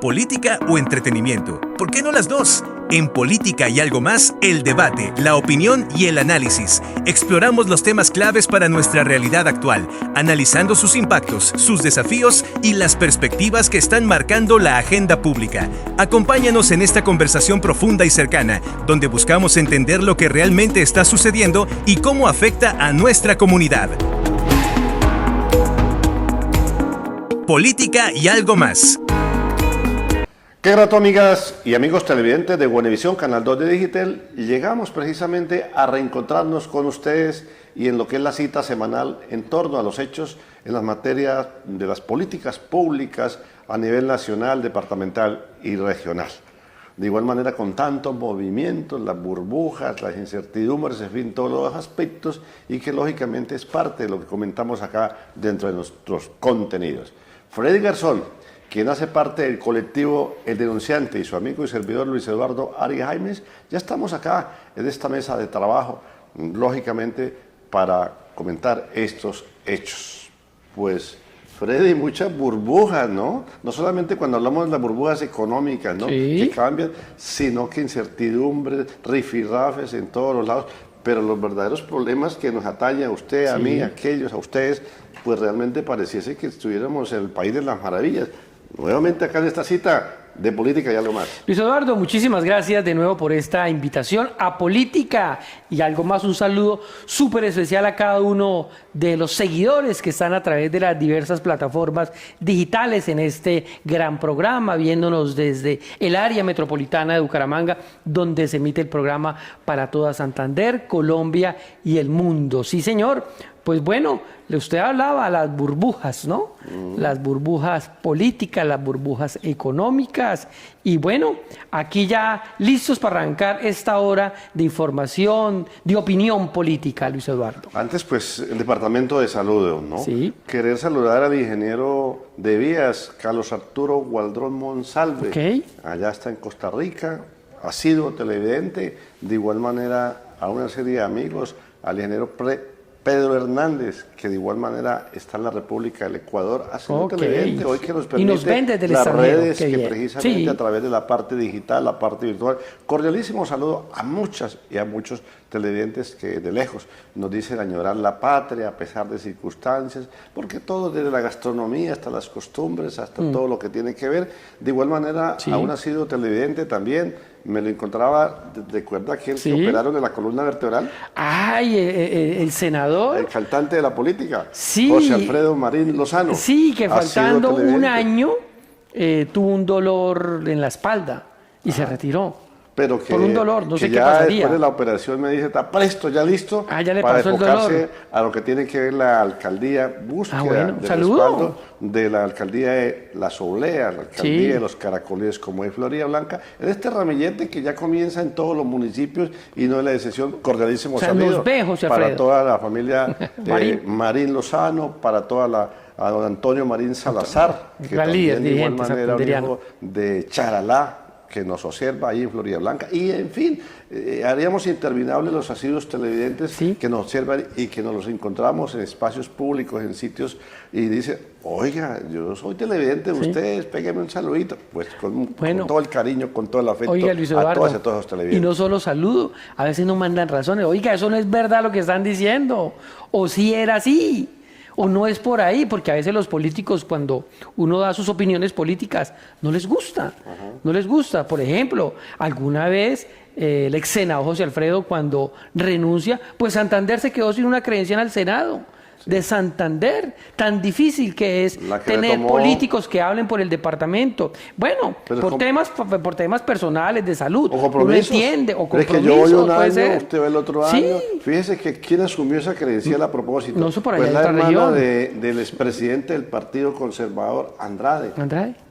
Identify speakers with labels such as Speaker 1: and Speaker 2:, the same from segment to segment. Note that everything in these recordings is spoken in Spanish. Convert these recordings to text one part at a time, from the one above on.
Speaker 1: ¿Política o entretenimiento? ¿Por qué no las dos? En Política y algo más, el debate, la opinión y el análisis. Exploramos los temas claves para nuestra realidad actual, analizando sus impactos, sus desafíos y las perspectivas que están marcando la agenda pública. Acompáñanos en esta conversación profunda y cercana, donde buscamos entender lo que realmente está sucediendo y cómo afecta a nuestra comunidad. Política y algo más.
Speaker 2: Qué grato, amigas y amigos televidentes de Buenavisión, Canal 2 de Digital. Llegamos precisamente a reencontrarnos con ustedes y en lo que es la cita semanal en torno a los hechos en las materias de las políticas públicas a nivel nacional, departamental y regional. De igual manera, con tantos movimientos, las burbujas, las incertidumbres, en fin, todos los aspectos, y que lógicamente es parte de lo que comentamos acá dentro de nuestros contenidos. Freddy Garzón, quien hace parte del colectivo El Denunciante, y su amigo y servidor Luis Eduardo Arias Jaimes, ya estamos acá en esta mesa de trabajo, lógicamente, para comentar estos hechos. Pues, Freddy, muchas burbujas, ¿no? No solamente cuando hablamos de las burbujas económicas, ¿no?
Speaker 3: Sí.
Speaker 2: Que cambian, sino que incertidumbres, rifirrafes en todos los lados. Pero los verdaderos problemas que nos atañen a usted, a mí, a aquellos, a ustedes, pues realmente pareciese que estuviéramos en el país de las maravillas. Nuevamente acá en esta cita de Política y algo más.
Speaker 3: Luis Eduardo, muchísimas gracias de nuevo por esta invitación a Política y algo más. Un saludo súper especial a cada uno de los seguidores que están a través de las diversas plataformas digitales en este gran programa, viéndonos desde el área metropolitana de Bucaramanga, donde se emite el programa para toda Santander, Colombia y el mundo. Sí, señor. Pues bueno, usted hablaba de las burbujas, ¿no? Las burbujas políticas, las burbujas económicas. Y bueno, aquí ya listos para arrancar esta hora de información, de opinión política, Luis Eduardo.
Speaker 2: Antes, pues, el Departamento de Salud, ¿no?
Speaker 3: Sí.
Speaker 2: Querer saludar al ingeniero de vías, Carlos Arturo Gualdrón Monsalve.
Speaker 3: Ok.
Speaker 2: Allá está en Costa Rica, ha sido televidente. De igual manera, a una serie de amigos, al ingeniero Pedro Hernández, que de igual manera está en la República del Ecuador, haciendo televidente hoy, que nos permite
Speaker 3: nos ven desde el
Speaker 2: las
Speaker 3: extranjero.
Speaker 2: redes,
Speaker 3: Qué
Speaker 2: que
Speaker 3: bien.
Speaker 2: precisamente
Speaker 3: Sí.
Speaker 2: a través de la parte digital, la parte virtual. Cordialísimo saludo a muchas y a muchos televidentes que de lejos nos dicen añorar la patria a pesar de circunstancias, porque todo desde la gastronomía hasta las costumbres, hasta todo lo que tiene que ver. De igual manera, aún ha sido televidente también. Me lo encontraba, recuerda aquel que operaron de la columna vertebral.
Speaker 3: Ay, el senador.
Speaker 2: El cantante de la política,
Speaker 3: Sí.
Speaker 2: José Alfredo Marín Lozano.
Speaker 3: Sí, que
Speaker 2: ha sido
Speaker 3: faltando un
Speaker 2: televidente.
Speaker 3: año tuvo un dolor en la espalda y se retiró.
Speaker 2: Pero que,
Speaker 3: por un dolor, no
Speaker 2: que
Speaker 3: sé qué
Speaker 2: ya
Speaker 3: pasaría.
Speaker 2: después de la operación me dice, está presto, ya listo,
Speaker 3: Ya le
Speaker 2: para
Speaker 3: pasó el
Speaker 2: enfocarse
Speaker 3: dolor.
Speaker 2: a lo que tiene que ver la alcaldía, búsqueda
Speaker 3: Bueno,
Speaker 2: del
Speaker 3: saludo.
Speaker 2: respaldo de la alcaldía de La Soblea, la alcaldía de los Caracoles, como es Florida Blanca, en este ramillete que ya comienza en todos los municipios y no es la excepción. Cordialísimo
Speaker 3: O sea,
Speaker 2: saludo
Speaker 3: nos ve, José
Speaker 2: para
Speaker 3: Alfredo.
Speaker 2: toda la familia
Speaker 3: Marín.
Speaker 2: Marín Lozano, para toda a don Antonio Marín Salazar, que
Speaker 3: Gran
Speaker 2: también
Speaker 3: líder,
Speaker 2: de igual
Speaker 3: dirigente
Speaker 2: manera un
Speaker 3: santanderiano.
Speaker 2: hijo de Charalá, que nos observa ahí en Florida Blanca, y en fin, haríamos interminables los asiduos televidentes que nos observan y que nos los encontramos en espacios públicos, en sitios, y dice, oiga, yo soy televidente de ustedes, pégueme un saludito, pues con todo el cariño, con todo el afecto,
Speaker 3: Oiga, Luis Eduardo,
Speaker 2: a todos los televidentes.
Speaker 3: y no solo saludo, a veces nos mandan razones, oiga, eso no es verdad lo que están diciendo, o si era así, o no es por ahí, porque a veces los políticos, cuando uno da sus opiniones políticas, no les gusta, no les gusta. Por ejemplo, alguna vez el ex senador José Alfredo, cuando renuncia, pues Santander se quedó sin una credencial al Senado. De Santander, tan difícil que es tener políticos que hablen por el departamento. Bueno, por temas personales de salud,
Speaker 2: o compromisos.
Speaker 3: Uno entiende, o compromisos,
Speaker 2: es que yo voy un año,
Speaker 3: ser.
Speaker 2: usted va el otro año. Fíjese que quién asumió esa credencial a propósito.
Speaker 3: No, eso por allá
Speaker 2: pues
Speaker 3: en
Speaker 2: la
Speaker 3: otra
Speaker 2: hermana
Speaker 3: región.
Speaker 2: del expresidente del Partido Conservador, Andrade.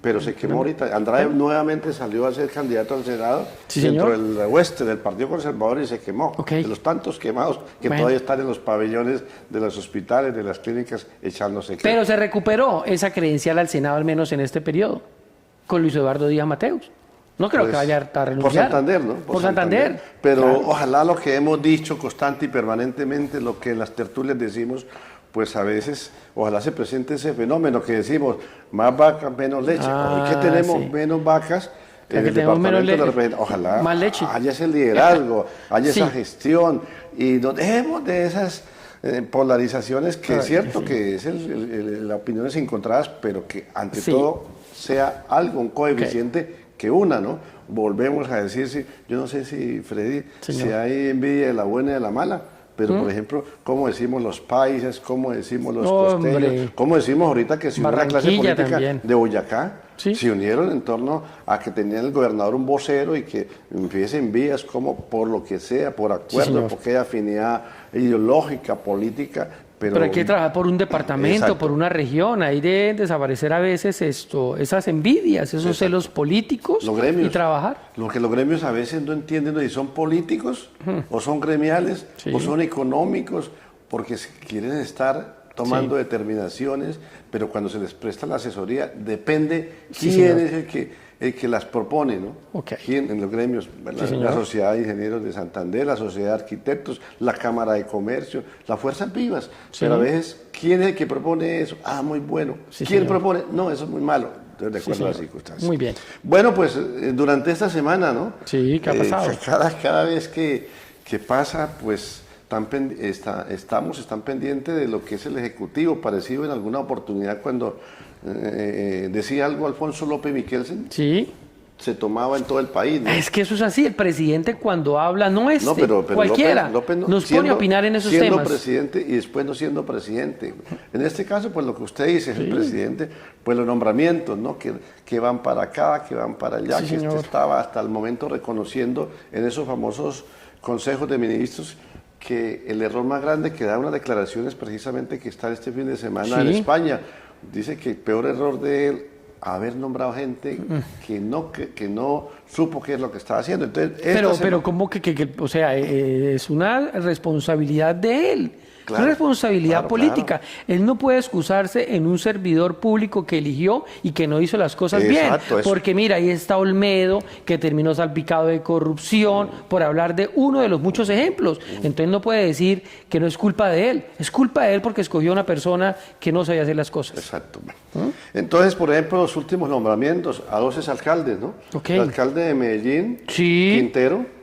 Speaker 2: Pero se quemó ahorita. Andrade nuevamente salió a ser candidato al Senado dentro del oeste del Partido Conservador y se quemó. De los tantos quemados que todavía están en los pabellones de los hospitales, de las clínicas, echándose crema.
Speaker 3: Pero se recuperó esa credencial al Senado, al menos en este periodo, con Luis Eduardo Díaz Mateus. No creo que vaya a renunciar.
Speaker 2: Por Santander, ¿no?
Speaker 3: Por Santander.
Speaker 2: Pero ojalá lo que hemos dicho constante y permanentemente, lo que en las tertulias decimos, pues a veces, ojalá se presente ese fenómeno que decimos, más vacas, menos leche. Hoy que tenemos menos vacas, en el departamento de la representación, ojalá
Speaker 3: más leche.
Speaker 2: haya ese liderazgo, haya
Speaker 3: Sí.
Speaker 2: esa gestión, y no dejemos de esas polarizaciones que es cierto que es las opiniones encontradas, pero que ante todo sea algo, un coeficiente que una, ¿no? Volvemos a decir, yo no sé si Freddy, si hay envidia de la buena y de la mala, pero por ejemplo, ¿cómo decimos los paisas? ¿Cómo decimos los costeños? ¿Cómo decimos ahorita que si una clase política
Speaker 3: también.
Speaker 2: de Boyacá
Speaker 3: Sí.
Speaker 2: se unieron en torno a que tenían el gobernador un vocero y que empiecen vías como por lo que sea, por acuerdo,
Speaker 3: señor.
Speaker 2: porque hay afinidad ideológica, política,
Speaker 3: Pero hay que trabajar por un departamento,
Speaker 2: Exacto.
Speaker 3: por una región. Ahí deben desaparecer a veces esas envidias, esos celos políticos
Speaker 2: los gremios,
Speaker 3: y trabajar.
Speaker 2: Lo que los gremios a veces no entienden si son políticos o son gremiales o son económicos, porque quieren estar tomando determinaciones, pero cuando se les presta la asesoría depende quién es el que las propone, ¿no?
Speaker 3: Ok.
Speaker 2: ¿Quién en los gremios? La Sociedad de Ingenieros de Santander, la Sociedad de Arquitectos, la Cámara de Comercio, las fuerzas vivas. Pero a veces, ¿quién es el que propone eso? Ah, muy bueno. ¿Quién propone? No, eso es muy malo. Entonces, de acuerdo a las circunstancias.
Speaker 3: Muy bien.
Speaker 2: Bueno, pues durante esta semana, ¿no?
Speaker 3: Sí, ¿qué ha pasado?
Speaker 2: Cada vez que pasa, pues están pendientes de lo que es el Ejecutivo, parecido en alguna oportunidad cuando decía algo Alfonso López Miquelsen,
Speaker 3: Sí.
Speaker 2: se tomaba en todo el país, ¿no?
Speaker 3: Es que eso es así, el presidente cuando habla, no
Speaker 2: No, pero
Speaker 3: cualquiera,
Speaker 2: López
Speaker 3: nos pone a opinar en esos
Speaker 2: siendo
Speaker 3: temas.
Speaker 2: presidente y después no siendo presidente. En este caso, pues lo que usted dice, el presidente, pues los nombramientos, ¿no? Que van para acá, que van para allá, que
Speaker 3: señor.
Speaker 2: estaba hasta el momento reconociendo en esos famosos consejos de ministros que el error más grande que da unas declaraciones precisamente que está este fin de semana en España. Dice que el peor error de él haber nombrado gente que no supo qué es lo que estaba haciendo. Entonces,
Speaker 3: Pero ¿cómo o sea, es una responsabilidad de él?
Speaker 2: Claro,
Speaker 3: una responsabilidad
Speaker 2: claro,
Speaker 3: política. Él no puede excusarse en un servidor público que eligió y que no hizo las cosas bien.
Speaker 2: Exacto, eso.
Speaker 3: Porque mira, ahí está Olmedo, que terminó salpicado de corrupción, por hablar de uno de los muchos ejemplos. Entonces no puede decir que no es culpa de él. Es culpa de él porque escogió una persona que no sabía hacer las cosas.
Speaker 2: Exacto. Entonces, por ejemplo, los últimos nombramientos a 12 alcaldes, ¿no?
Speaker 3: Ok.
Speaker 2: El alcalde de Medellín,
Speaker 3: Sí.
Speaker 2: Quintero.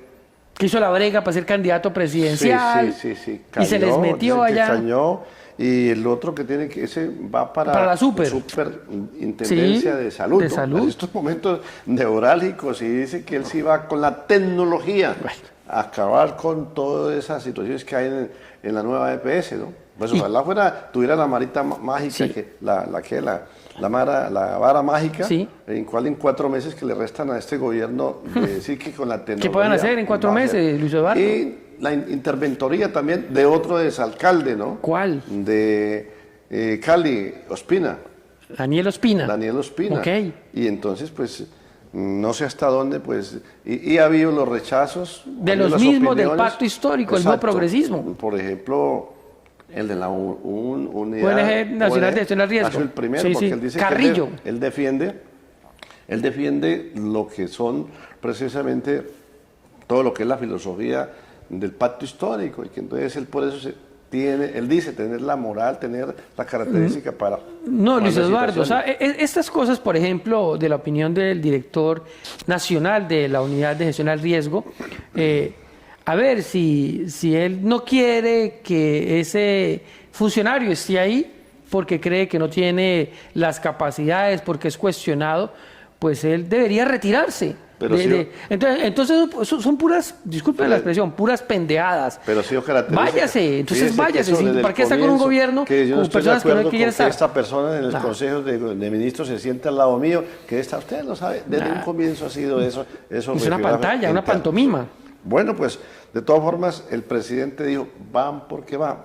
Speaker 3: Que hizo la brega para ser candidato presidencial.
Speaker 2: Sí.
Speaker 3: Y se les metió
Speaker 2: dicen que
Speaker 3: allá.
Speaker 2: cañó, y el otro que tiene que, ese va para
Speaker 3: la
Speaker 2: superintendencia
Speaker 3: Sí,
Speaker 2: de salud.
Speaker 3: de
Speaker 2: ¿no?
Speaker 3: salud.
Speaker 2: En estos momentos neurálgicos, y dice que él sí va con la tecnología a acabar con todas esas situaciones que hay en la nueva EPS, ¿no? Pues ojalá tuviera la marita mágica, la vara mágica, en cual en 4 meses que le restan a este gobierno de decir que con la tecnología...
Speaker 3: ¿Qué pueden hacer en 4 meses, Luis Eduardo?
Speaker 2: Y la interventoría también de otro exalcalde, ¿no?
Speaker 3: ¿Cuál?
Speaker 2: De Cali, Ospina.
Speaker 3: Daniel Ospina.
Speaker 2: Daniel Ospina.
Speaker 3: Ok.
Speaker 2: Y entonces, pues, no sé hasta dónde, pues, y ha habido los rechazos.
Speaker 3: De los mismos del pacto histórico, el nuevo progresismo.
Speaker 2: Por ejemplo, el de la unidad
Speaker 3: ONG Nacional de Gestión del Riesgo.
Speaker 2: Ha sido el primero,
Speaker 3: Sí,
Speaker 2: porque
Speaker 3: sí.
Speaker 2: él dice
Speaker 3: Carrillo.
Speaker 2: que él defiende lo que son precisamente todo lo que es la filosofía del pacto histórico, y que entonces él por eso él dice tener la moral, tener la característica para...
Speaker 3: No, Luis
Speaker 2: para la
Speaker 3: Eduardo, o sea,
Speaker 2: situación.
Speaker 3: estas cosas, por ejemplo, de la opinión del director nacional de la Unidad de Gestión al Riesgo, a ver, si él no quiere que ese funcionario esté ahí porque cree que no tiene las capacidades, porque es cuestionado, pues él debería retirarse.
Speaker 2: Pero
Speaker 3: Entonces son puras, disculpen la expresión, puras pendejadas.
Speaker 2: Pero sí,
Speaker 3: váyase, entonces váyase. ¿Para qué está con un gobierno
Speaker 2: que yo no
Speaker 3: con
Speaker 2: estoy
Speaker 3: personas
Speaker 2: de
Speaker 3: que no
Speaker 2: acuerdo
Speaker 3: quieren
Speaker 2: con
Speaker 3: estar?
Speaker 2: que esta persona en los consejos de ministros se siente al lado mío, que usted lo sabe, desde un comienzo ha sido eso.
Speaker 3: Es una pantalla, una pantomima.
Speaker 2: Bueno, pues, de todas formas, el presidente dijo, van porque va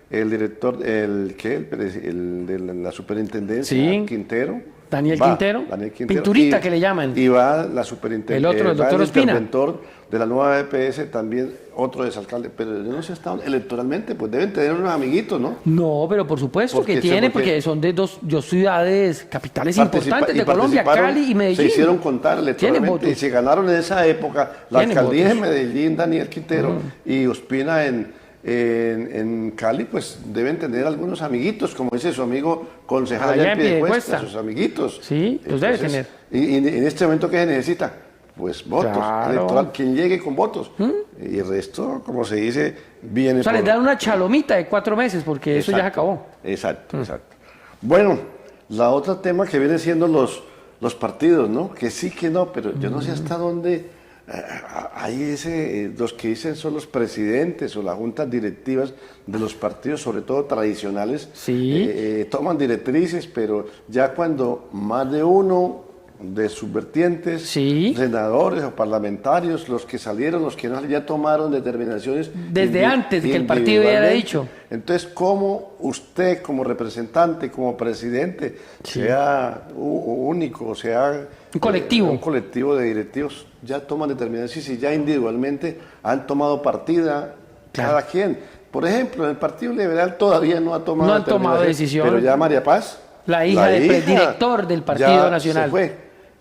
Speaker 2: el director, el de la superintendencia, Quintero.
Speaker 3: Daniel Quintero, Pinturita que le llaman.
Speaker 2: Y va la superintendencia.
Speaker 3: El otro, el doctor Ospina.
Speaker 2: El interventor de la nueva EPS, también otro exalcalde. Pero yo no sé hasta dónde, electoralmente, pues deben tener unos amiguitos, ¿no?
Speaker 3: No, pero por supuesto que tiene, porque son de dos ciudades capitales importantes de Colombia, Cali y Medellín.
Speaker 2: Se hicieron contar electoralmente y se ganaron en esa época la alcaldía de Medellín, Daniel Quintero, y Ospina en en Cali, pues deben tener algunos amiguitos, como dice su amigo concejal allá en Piedecuesta, sus amiguitos.
Speaker 3: Sí, los debe tener.
Speaker 2: Y en este momento, ¿qué se necesita? Pues votos, electoral, quien llegue con votos. Y el resto, como se dice, viene.
Speaker 3: O sea, les dan una chalomita de 4 meses, porque eso ya se acabó.
Speaker 2: Exacto. Bueno, la otra tema que viene siendo los partidos, ¿no? Que sí, que no, pero yo no sé hasta dónde hay los que dicen son los presidentes o las juntas directivas de los partidos, sobre todo tradicionales, toman directrices, pero ya cuando más de uno de sus vertientes, senadores o parlamentarios, los que salieron, los que no, ya tomaron determinaciones
Speaker 3: desde antes de que el partido ya haya dicho.
Speaker 2: Entonces, ¿cómo usted como representante, como presidente, sea único, sea un colectivo de directivos, ya toman determinaciones y ya individualmente han tomado partida cada quien? Por ejemplo, el Partido Liberal todavía no ha tomado
Speaker 3: decisión,
Speaker 2: pero ya María Paz,
Speaker 3: la hija del director del Partido Nacional,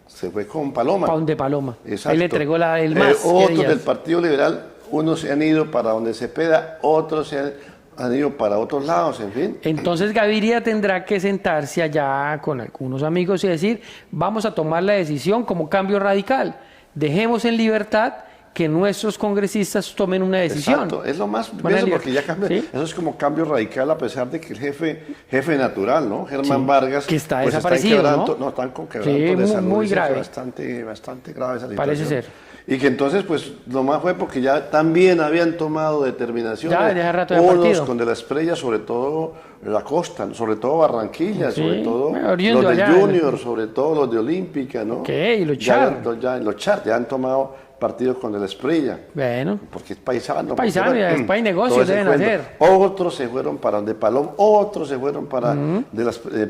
Speaker 2: se fue con Paloma.
Speaker 3: De Paloma.
Speaker 2: Exacto.
Speaker 3: Ahí le entregó el más.
Speaker 2: Otros del Partido Liberal, unos se han ido para donde Cepeda, otros se han ido para otros lados, en fin.
Speaker 3: Entonces Gaviria tendrá que sentarse allá con algunos amigos y decir, vamos a tomar la decisión como cambio radical. Dejemos en libertad que nuestros congresistas tomen una decisión.
Speaker 2: Exacto, es lo más eso porque ya cambia. ¿Sí? Eso es como cambio radical, a pesar de que el jefe natural, ¿no? Germán Vargas,
Speaker 3: que está desaparecido,
Speaker 2: ¿no? Están con quebranto de salud.
Speaker 3: Muy grave.
Speaker 2: Bastante grave esa situación.
Speaker 3: Parece ser.
Speaker 2: Y que entonces, pues, lo más fue porque ya también habían tomado determinaciones.
Speaker 3: Ya, de hace rato de
Speaker 2: unos
Speaker 3: partido.
Speaker 2: con De la Espriella, sobre todo la costa, sobre todo Barranquilla, sobre todo los
Speaker 3: de
Speaker 2: Junior, sobre todo los de Olímpica, ¿no?
Speaker 3: Y los Char.
Speaker 2: Los Char ya han tomado partidos con De la Espriella.
Speaker 3: Bueno.
Speaker 2: Porque es paisano.
Speaker 3: Paisano, y después hay negocios deben hacer.
Speaker 2: Otros se fueron para donde Paloma, otros se fueron para,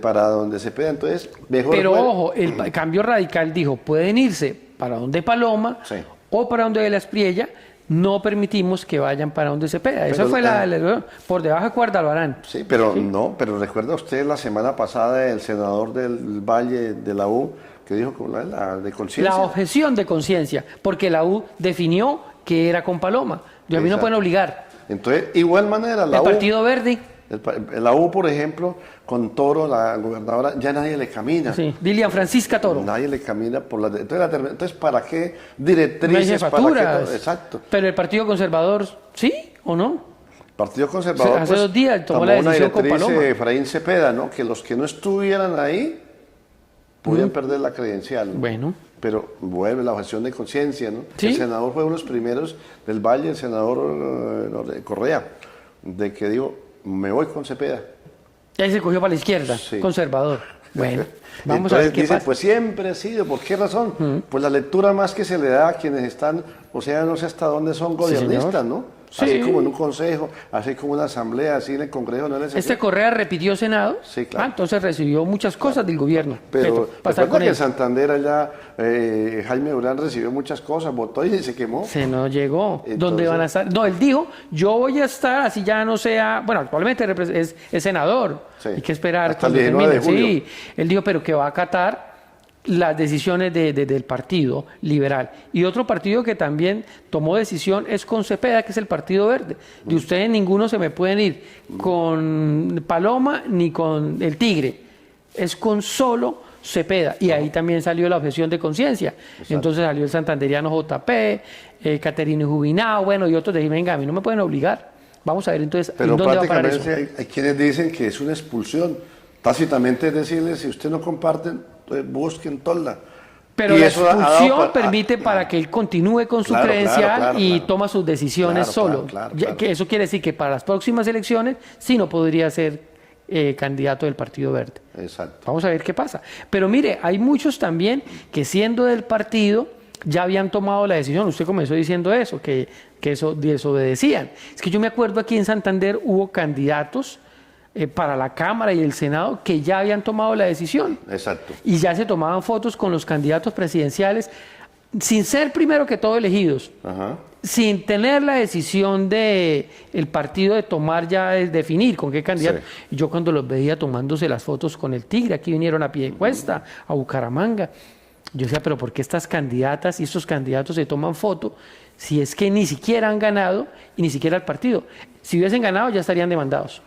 Speaker 2: para donde Cepeda. Entonces, mejor.
Speaker 3: Pero ojo, el cambio radical dijo, pueden irse para donde Paloma o para donde De la Espriella, no permitimos que vayan para donde Cepeda. Eso fue por debajo de cuerda lo harán.
Speaker 2: Sí, pero no, pero recuerda usted la semana pasada el senador del Valle de la U, que dijo la de conciencia.
Speaker 3: La objeción de conciencia, porque la U definió que era con Paloma. Y a mí no pueden obligar.
Speaker 2: Entonces, igual manera,
Speaker 3: el Partido Verde.
Speaker 2: La U, por ejemplo, con Toro, la gobernadora, ya nadie le camina.
Speaker 3: Sí, Dilian Francisca Toro.
Speaker 2: Nadie le camina por entonces, ¿para qué directrices? ¿Para qué? Exacto.
Speaker 3: Pero el Partido Conservador, ¿sí o no?
Speaker 2: Partido Conservador,
Speaker 3: hace 2 días tomó la decisión con Paloma.
Speaker 2: Efraín Cepeda, ¿no? Que los que no estuvieran ahí podían perder la credencial, ¿no?
Speaker 3: Bueno.
Speaker 2: Pero vuelve la objeción de conciencia, ¿no?
Speaker 3: ¿Sí?
Speaker 2: El senador fue uno de los primeros del Valle, el senador Correa, de que dijo, me voy con Cepeda.
Speaker 3: Y ahí se cogió para la izquierda, conservador. Bueno, vamos a ver qué pasa.
Speaker 2: Pues siempre ha sido, ¿por qué razón? Pues la lectura más que se le da a quienes están, o sea, no sé hasta dónde son gobiernistas, ¿no?
Speaker 3: Sí.
Speaker 2: Así como en un consejo, así como una asamblea, así en el Congreso. ¿No?
Speaker 3: Correa repitió Senado,
Speaker 2: sí, claro.
Speaker 3: Entonces recibió muchas cosas del gobierno.
Speaker 2: Pero recuerda que en Santander allá Jaime Durán recibió muchas cosas, votó y se quemó.
Speaker 3: Se no llegó. Entonces, ¿dónde van a estar? No, él dijo, yo voy a estar, así ya no sea, bueno, actualmente es senador, hay que esperar
Speaker 2: hasta el 19 de julio.
Speaker 3: Sí, él dijo, pero que va a acatar las decisiones del Partido Liberal. Y otro partido que también tomó decisión es con Cepeda, que es el Partido Verde. De ustedes ninguno se me pueden ir con Paloma ni con el Tigre. Es con solo Cepeda. Y ahí también salió la objeción de conciencia. Entonces salió el santanderiano JP, Caterino Jubinao, bueno, y otros decían, venga, a mí no me pueden obligar. Vamos a ver entonces
Speaker 2: pero
Speaker 3: dónde va a parar eso.
Speaker 2: Hay quienes dicen que es una expulsión. Tácitamente es decirles, si usted no comparten, busquen tolda.
Speaker 3: Pero la expulsión permite para que él continúe con su credencial y toma sus decisiones solo. Que eso quiere decir que para las próximas elecciones sí no podría ser candidato del Partido Verde.
Speaker 2: Exacto.
Speaker 3: Vamos a ver qué pasa. Pero mire, hay muchos también que siendo del partido ya habían tomado la decisión. Usted comenzó diciendo eso, que eso desobedecían. Es que yo me acuerdo aquí en Santander hubo candidatos para la Cámara y el Senado que ya habían tomado la decisión.
Speaker 2: Exacto.
Speaker 3: Y ya se tomaban fotos con los candidatos presidenciales sin ser primero que todo elegidos, sin tener la decisión del partido de tomar ya, de definir con qué candidato. Sí. Yo cuando los veía tomándose las fotos con el Tigre, aquí vinieron a Piedecuesta, a Bucaramanga, Yo decía, pero ¿por qué estas candidatas y estos candidatos se toman foto si es que ni siquiera han ganado y ni siquiera el partido? Si hubiesen ganado ya estarían demandados.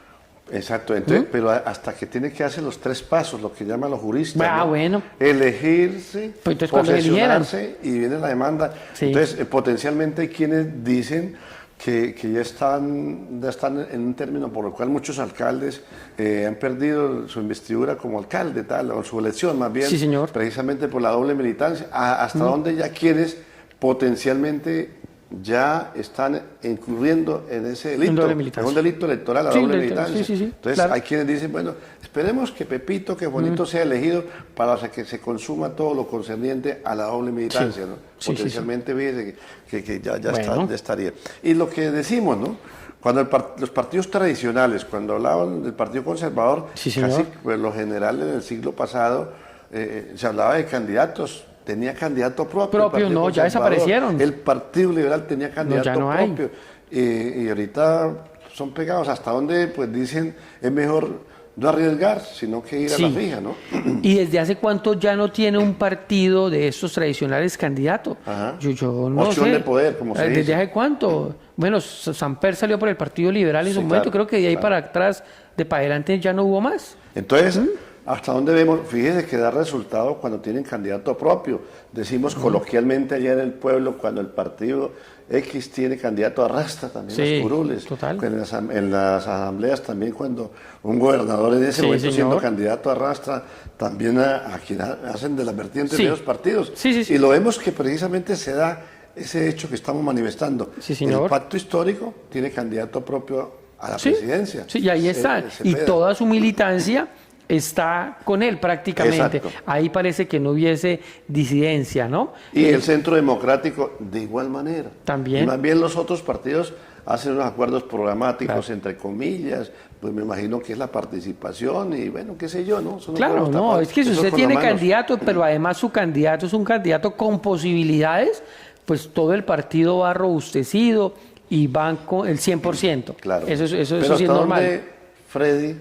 Speaker 2: Exacto, entonces, pero hasta que tiene que hacer los 3 pasos, lo que llaman los juristas. ¿No?
Speaker 3: Bueno.
Speaker 2: Elegirse,
Speaker 3: pues entonces,
Speaker 2: posesionarse y viene la demanda.
Speaker 3: Sí.
Speaker 2: Entonces, potencialmente hay quienes dicen que ya están en un término por el cual muchos alcaldes han perdido su investidura como alcalde, tal, o su elección más bien,
Speaker 3: sí, señor.
Speaker 2: Precisamente por la doble militancia. ¿Hasta dónde ya quienes potencialmente ya están incurriendo en ese delito? Es un delito electoral, la doble militancia.
Speaker 3: Sí,
Speaker 2: Entonces
Speaker 3: claro.
Speaker 2: hay quienes dicen, bueno, esperemos que Pepito, que bonito sea elegido para que se consuma todo lo concerniente a la doble militancia, ¿no? Potencialmente fíjese que ya
Speaker 3: Bueno.
Speaker 2: ya estaría. Y lo que decimos, ¿no? Cuando los partidos tradicionales, cuando hablaban del Partido Conservador,
Speaker 3: Sí,
Speaker 2: casi pues, lo general en el siglo pasado, se hablaba de candidatos. Tenía candidato propio.
Speaker 3: No, ya desaparecieron.
Speaker 2: El Partido Liberal tenía candidato
Speaker 3: ya no
Speaker 2: propio. Y ahorita son pegados hasta donde pues dicen es mejor no arriesgar, sino que ir a la fija, ¿no?
Speaker 3: ¿Y desde hace cuánto ya no tiene un partido de estos tradicionales candidato?
Speaker 2: Ajá.
Speaker 3: Yo no
Speaker 2: Opción
Speaker 3: sé.
Speaker 2: de poder, como se
Speaker 3: ¿Desde
Speaker 2: dice.
Speaker 3: hace cuánto? Bueno, Samper salió por el Partido Liberal en su
Speaker 2: Sí,
Speaker 3: momento,
Speaker 2: claro,
Speaker 3: creo que de ahí
Speaker 2: claro.
Speaker 3: para atrás, de para adelante ya no hubo más.
Speaker 2: Entonces, ¿hasta dónde vemos? Fíjese que da resultado cuando tienen candidato propio. Decimos coloquialmente allá en el pueblo, cuando el partido X tiene candidato arrastra también
Speaker 3: Sí,
Speaker 2: las curules.
Speaker 3: total.
Speaker 2: En las asambleas también cuando un gobernador en ese
Speaker 3: Sí,
Speaker 2: momento siendo
Speaker 3: señor.
Speaker 2: candidato arrastra también a quien hacen de las vertientes
Speaker 3: Sí.
Speaker 2: de los partidos.
Speaker 3: Sí.
Speaker 2: Y lo vemos que precisamente se da ese hecho que estamos manifestando.
Speaker 3: Sí, señor.
Speaker 2: El pacto histórico tiene candidato propio a la presidencia.
Speaker 3: Sí, y ahí está. Y
Speaker 2: Cepeda.
Speaker 3: toda su militancia está con él prácticamente.
Speaker 2: Exacto.
Speaker 3: Ahí parece que no hubiese disidencia, ¿no?
Speaker 2: Y el Centro Democrático de igual manera.
Speaker 3: También.
Speaker 2: Y más bien los otros partidos hacen unos acuerdos programáticos, entre comillas, pues me imagino que es la participación y bueno, qué sé yo, ¿no? Eso no
Speaker 3: Claro,
Speaker 2: podemos
Speaker 3: no,
Speaker 2: tapar
Speaker 3: es que si
Speaker 2: eso
Speaker 3: usted
Speaker 2: con
Speaker 3: tiene
Speaker 2: las manos.
Speaker 3: candidato, pero además su candidato es un candidato con posibilidades, pues todo el partido va robustecido y van con el 100%.
Speaker 2: Claro.
Speaker 3: Eso
Speaker 2: Pero
Speaker 3: sí es
Speaker 2: hasta
Speaker 3: normal.
Speaker 2: dónde, Freddy,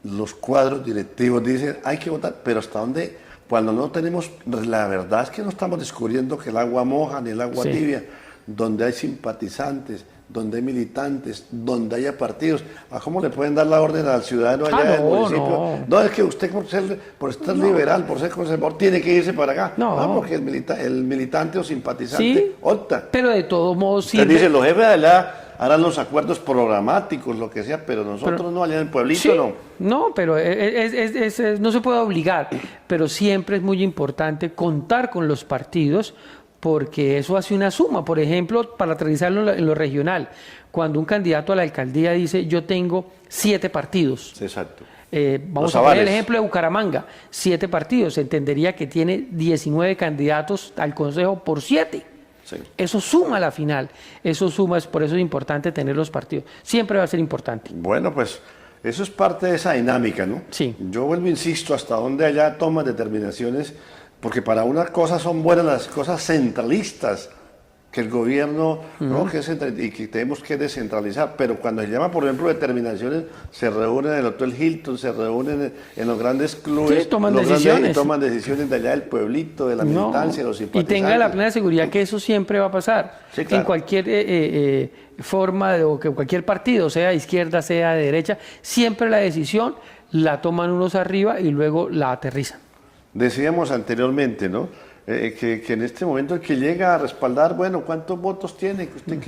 Speaker 2: los cuadros directivos dicen hay que votar, pero hasta dónde, cuando no tenemos, la verdad es que no estamos descubriendo que el agua moja ni el agua
Speaker 3: Sí.
Speaker 2: tibia, donde hay simpatizantes, donde hay militantes, donde haya partidos. ¿A cómo le pueden dar la orden al ciudadano allá del municipio? No, es que usted por estar liberal, por ser conservador, tiene que irse para acá.
Speaker 3: No.
Speaker 2: Porque el militante o simpatizante
Speaker 3: Sí,
Speaker 2: opta.
Speaker 3: pero de todos modos
Speaker 2: Usted
Speaker 3: sirve.
Speaker 2: dice, los jefes de allá harán los acuerdos programáticos, lo que sea, pero nosotros no, allá en el pueblito
Speaker 3: Sí,
Speaker 2: no.
Speaker 3: no, pero no se puede obligar, pero siempre es muy importante contar con los partidos porque eso hace una suma. Por ejemplo, para aterrizarlo en lo regional, cuando un candidato a la alcaldía dice yo tengo 7 partidos,
Speaker 2: Exacto.
Speaker 3: vamos
Speaker 2: Los
Speaker 3: a poner el
Speaker 2: avales.
Speaker 3: ejemplo de Bucaramanga, 7 partidos, se entendería que tiene 19 candidatos al consejo por 7.
Speaker 2: Sí.
Speaker 3: Eso suma a la final, eso suma, por eso es importante tener los partidos, siempre va a ser importante.
Speaker 2: Bueno, pues eso es parte de esa dinámica, ¿no?
Speaker 3: Sí.
Speaker 2: Yo vuelvo, insisto, hasta donde allá toman determinaciones, porque para una cosa son buenas las cosas centralistas, que el gobierno, ¿no? y que tenemos que descentralizar, pero cuando se llama, por ejemplo, determinaciones, se reúnen en el Hotel Hilton, se reúnen en los grandes clubes,
Speaker 3: Sí, toman
Speaker 2: los grandes-
Speaker 3: decisiones.
Speaker 2: y toman decisiones de allá del pueblito, de la militancia, de los
Speaker 3: y
Speaker 2: simpatizantes.
Speaker 3: tenga la plena seguridad que eso siempre va a pasar.
Speaker 2: Sí, claro.
Speaker 3: En cualquier forma o que cualquier partido, sea de izquierda, sea de derecha, siempre la decisión la toman unos arriba y luego la aterrizan.
Speaker 2: Decíamos anteriormente, ¿no? Que en este momento el que llega a respaldar, bueno, ¿cuántos votos tiene? ¿Usted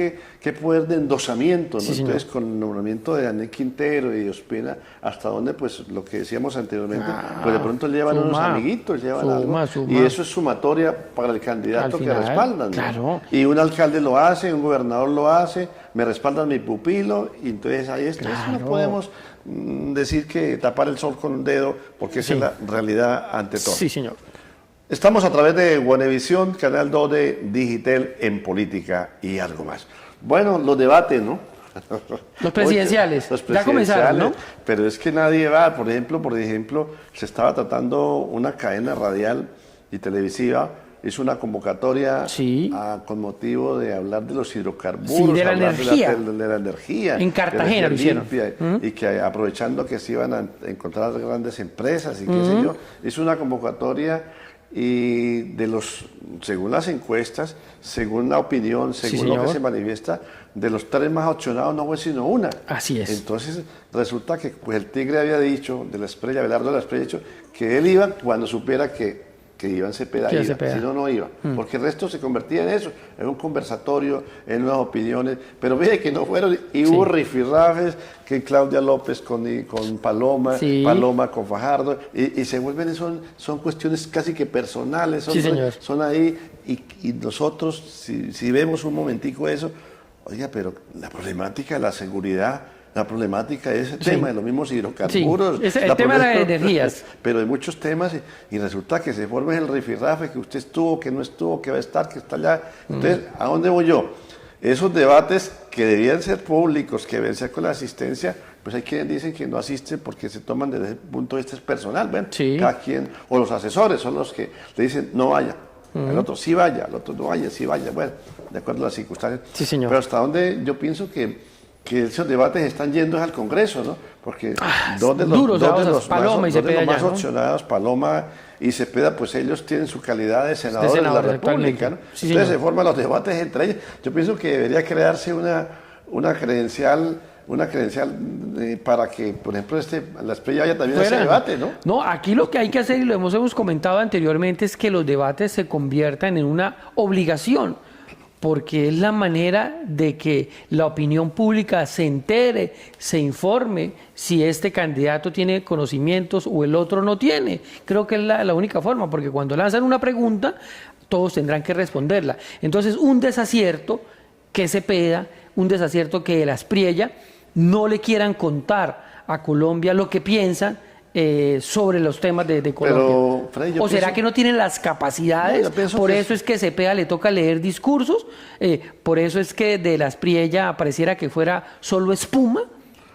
Speaker 2: qué poder de endosamiento? ¿No?
Speaker 3: Sí, señor.
Speaker 2: Entonces, con el nombramiento de Anet Quintero y Ospina, hasta dónde, pues, lo que decíamos anteriormente, pues de pronto llevan unos
Speaker 3: suma,
Speaker 2: amiguitos, llevan
Speaker 3: suma,
Speaker 2: algo,
Speaker 3: suma.
Speaker 2: y eso es sumatoria para el candidato
Speaker 3: Al
Speaker 2: que
Speaker 3: final,
Speaker 2: respaldan, ¿no?
Speaker 3: claro.
Speaker 2: Y un alcalde lo hace, un gobernador lo hace, me respaldan mi pupilo, y entonces ahí está. Eso no
Speaker 3: Claro.
Speaker 2: podemos decir que tapar el sol con un dedo, porque esa es la realidad ante todo.
Speaker 3: Sí, señor.
Speaker 2: Estamos a través de Guanevisión, Canal 2 de Digitel en política y algo más. Bueno, los debates, ¿no?
Speaker 3: Los presidenciales.
Speaker 2: Los
Speaker 3: Ya comenzaron, ¿no?
Speaker 2: Pero es que nadie va. Por ejemplo, se estaba tratando una cadena radial y televisiva, hizo una convocatoria
Speaker 3: Sí.
Speaker 2: con motivo de hablar de los hidrocarburos,
Speaker 3: Sí, de la
Speaker 2: hablar
Speaker 3: energía.
Speaker 2: de la energía.
Speaker 3: En Cartagena lo hicieron.
Speaker 2: Y que aprovechando que se iban a encontrar grandes empresas y qué sé yo, hizo una convocatoria y según las encuestas, según la opinión, según lo que se manifiesta, de los 3 más opcionados no fue sino una.
Speaker 3: Así es.
Speaker 2: Entonces resulta que pues, el Tigre había dicho, de la Espriella, Abelardo de la Espriella, dicho que él iba cuando supiera que Iván Cepeda iba, si no, no iba, porque el resto se convertía en eso, en un conversatorio, en unas opiniones, pero ve que no fueron, y hubo rifirrafes, que Claudia López con Paloma, Paloma con Fajardo, y se vuelven, son cuestiones casi que personales, son ahí, y nosotros, si vemos un momentico eso, oiga, pero la problemática de la seguridad, la problemática es el tema de los mismos hidrocarburos.
Speaker 3: Sí, el tema de las energías.
Speaker 2: Pero de muchos temas, y resulta que se forma el rifirrafe, que usted estuvo, que no estuvo, que va a estar, que está allá. Entonces, ¿a dónde voy yo? Esos debates que debían ser públicos, que deben ser con la asistencia, pues hay quienes dicen que no asisten porque se toman desde el punto de vista personal. Bueno, cada quien, o los asesores son los que le dicen no vaya. El otro sí vaya, el otro no vaya, sí vaya. Bueno, de acuerdo a las circunstancias.
Speaker 3: Sí, señor.
Speaker 2: Pero hasta donde yo pienso que esos debates están yendo al Congreso, ¿no? Porque dos de los más opcionados, Paloma y Cepeda, pues ellos tienen su calidad de senadores de la República, ¿no?
Speaker 3: Sí,
Speaker 2: entonces se forman los debates entre ellos. Yo pienso que debería crearse una credencial para que, por ejemplo, la Espriella haya también ese debate, ¿no?
Speaker 3: No, aquí lo que hay que hacer, y lo hemos comentado anteriormente, es que los debates se conviertan en una obligación, porque es la manera de que la opinión pública se entere, se informe si este candidato tiene conocimientos o el otro no tiene. Creo que es la única forma, porque cuando lanzan una pregunta, todos tendrán que responderla. Entonces, un desacierto que Cepeda, un desacierto que la Espriella no le quieran contar a Colombia lo que piensan sobre los temas de Colombia.
Speaker 2: Pero, Freddy,
Speaker 3: ¿O será que no tienen las capacidades? Por eso es que Cepeda le toca leer discursos, por eso es que de la Espriella pareciera que fuera solo espuma.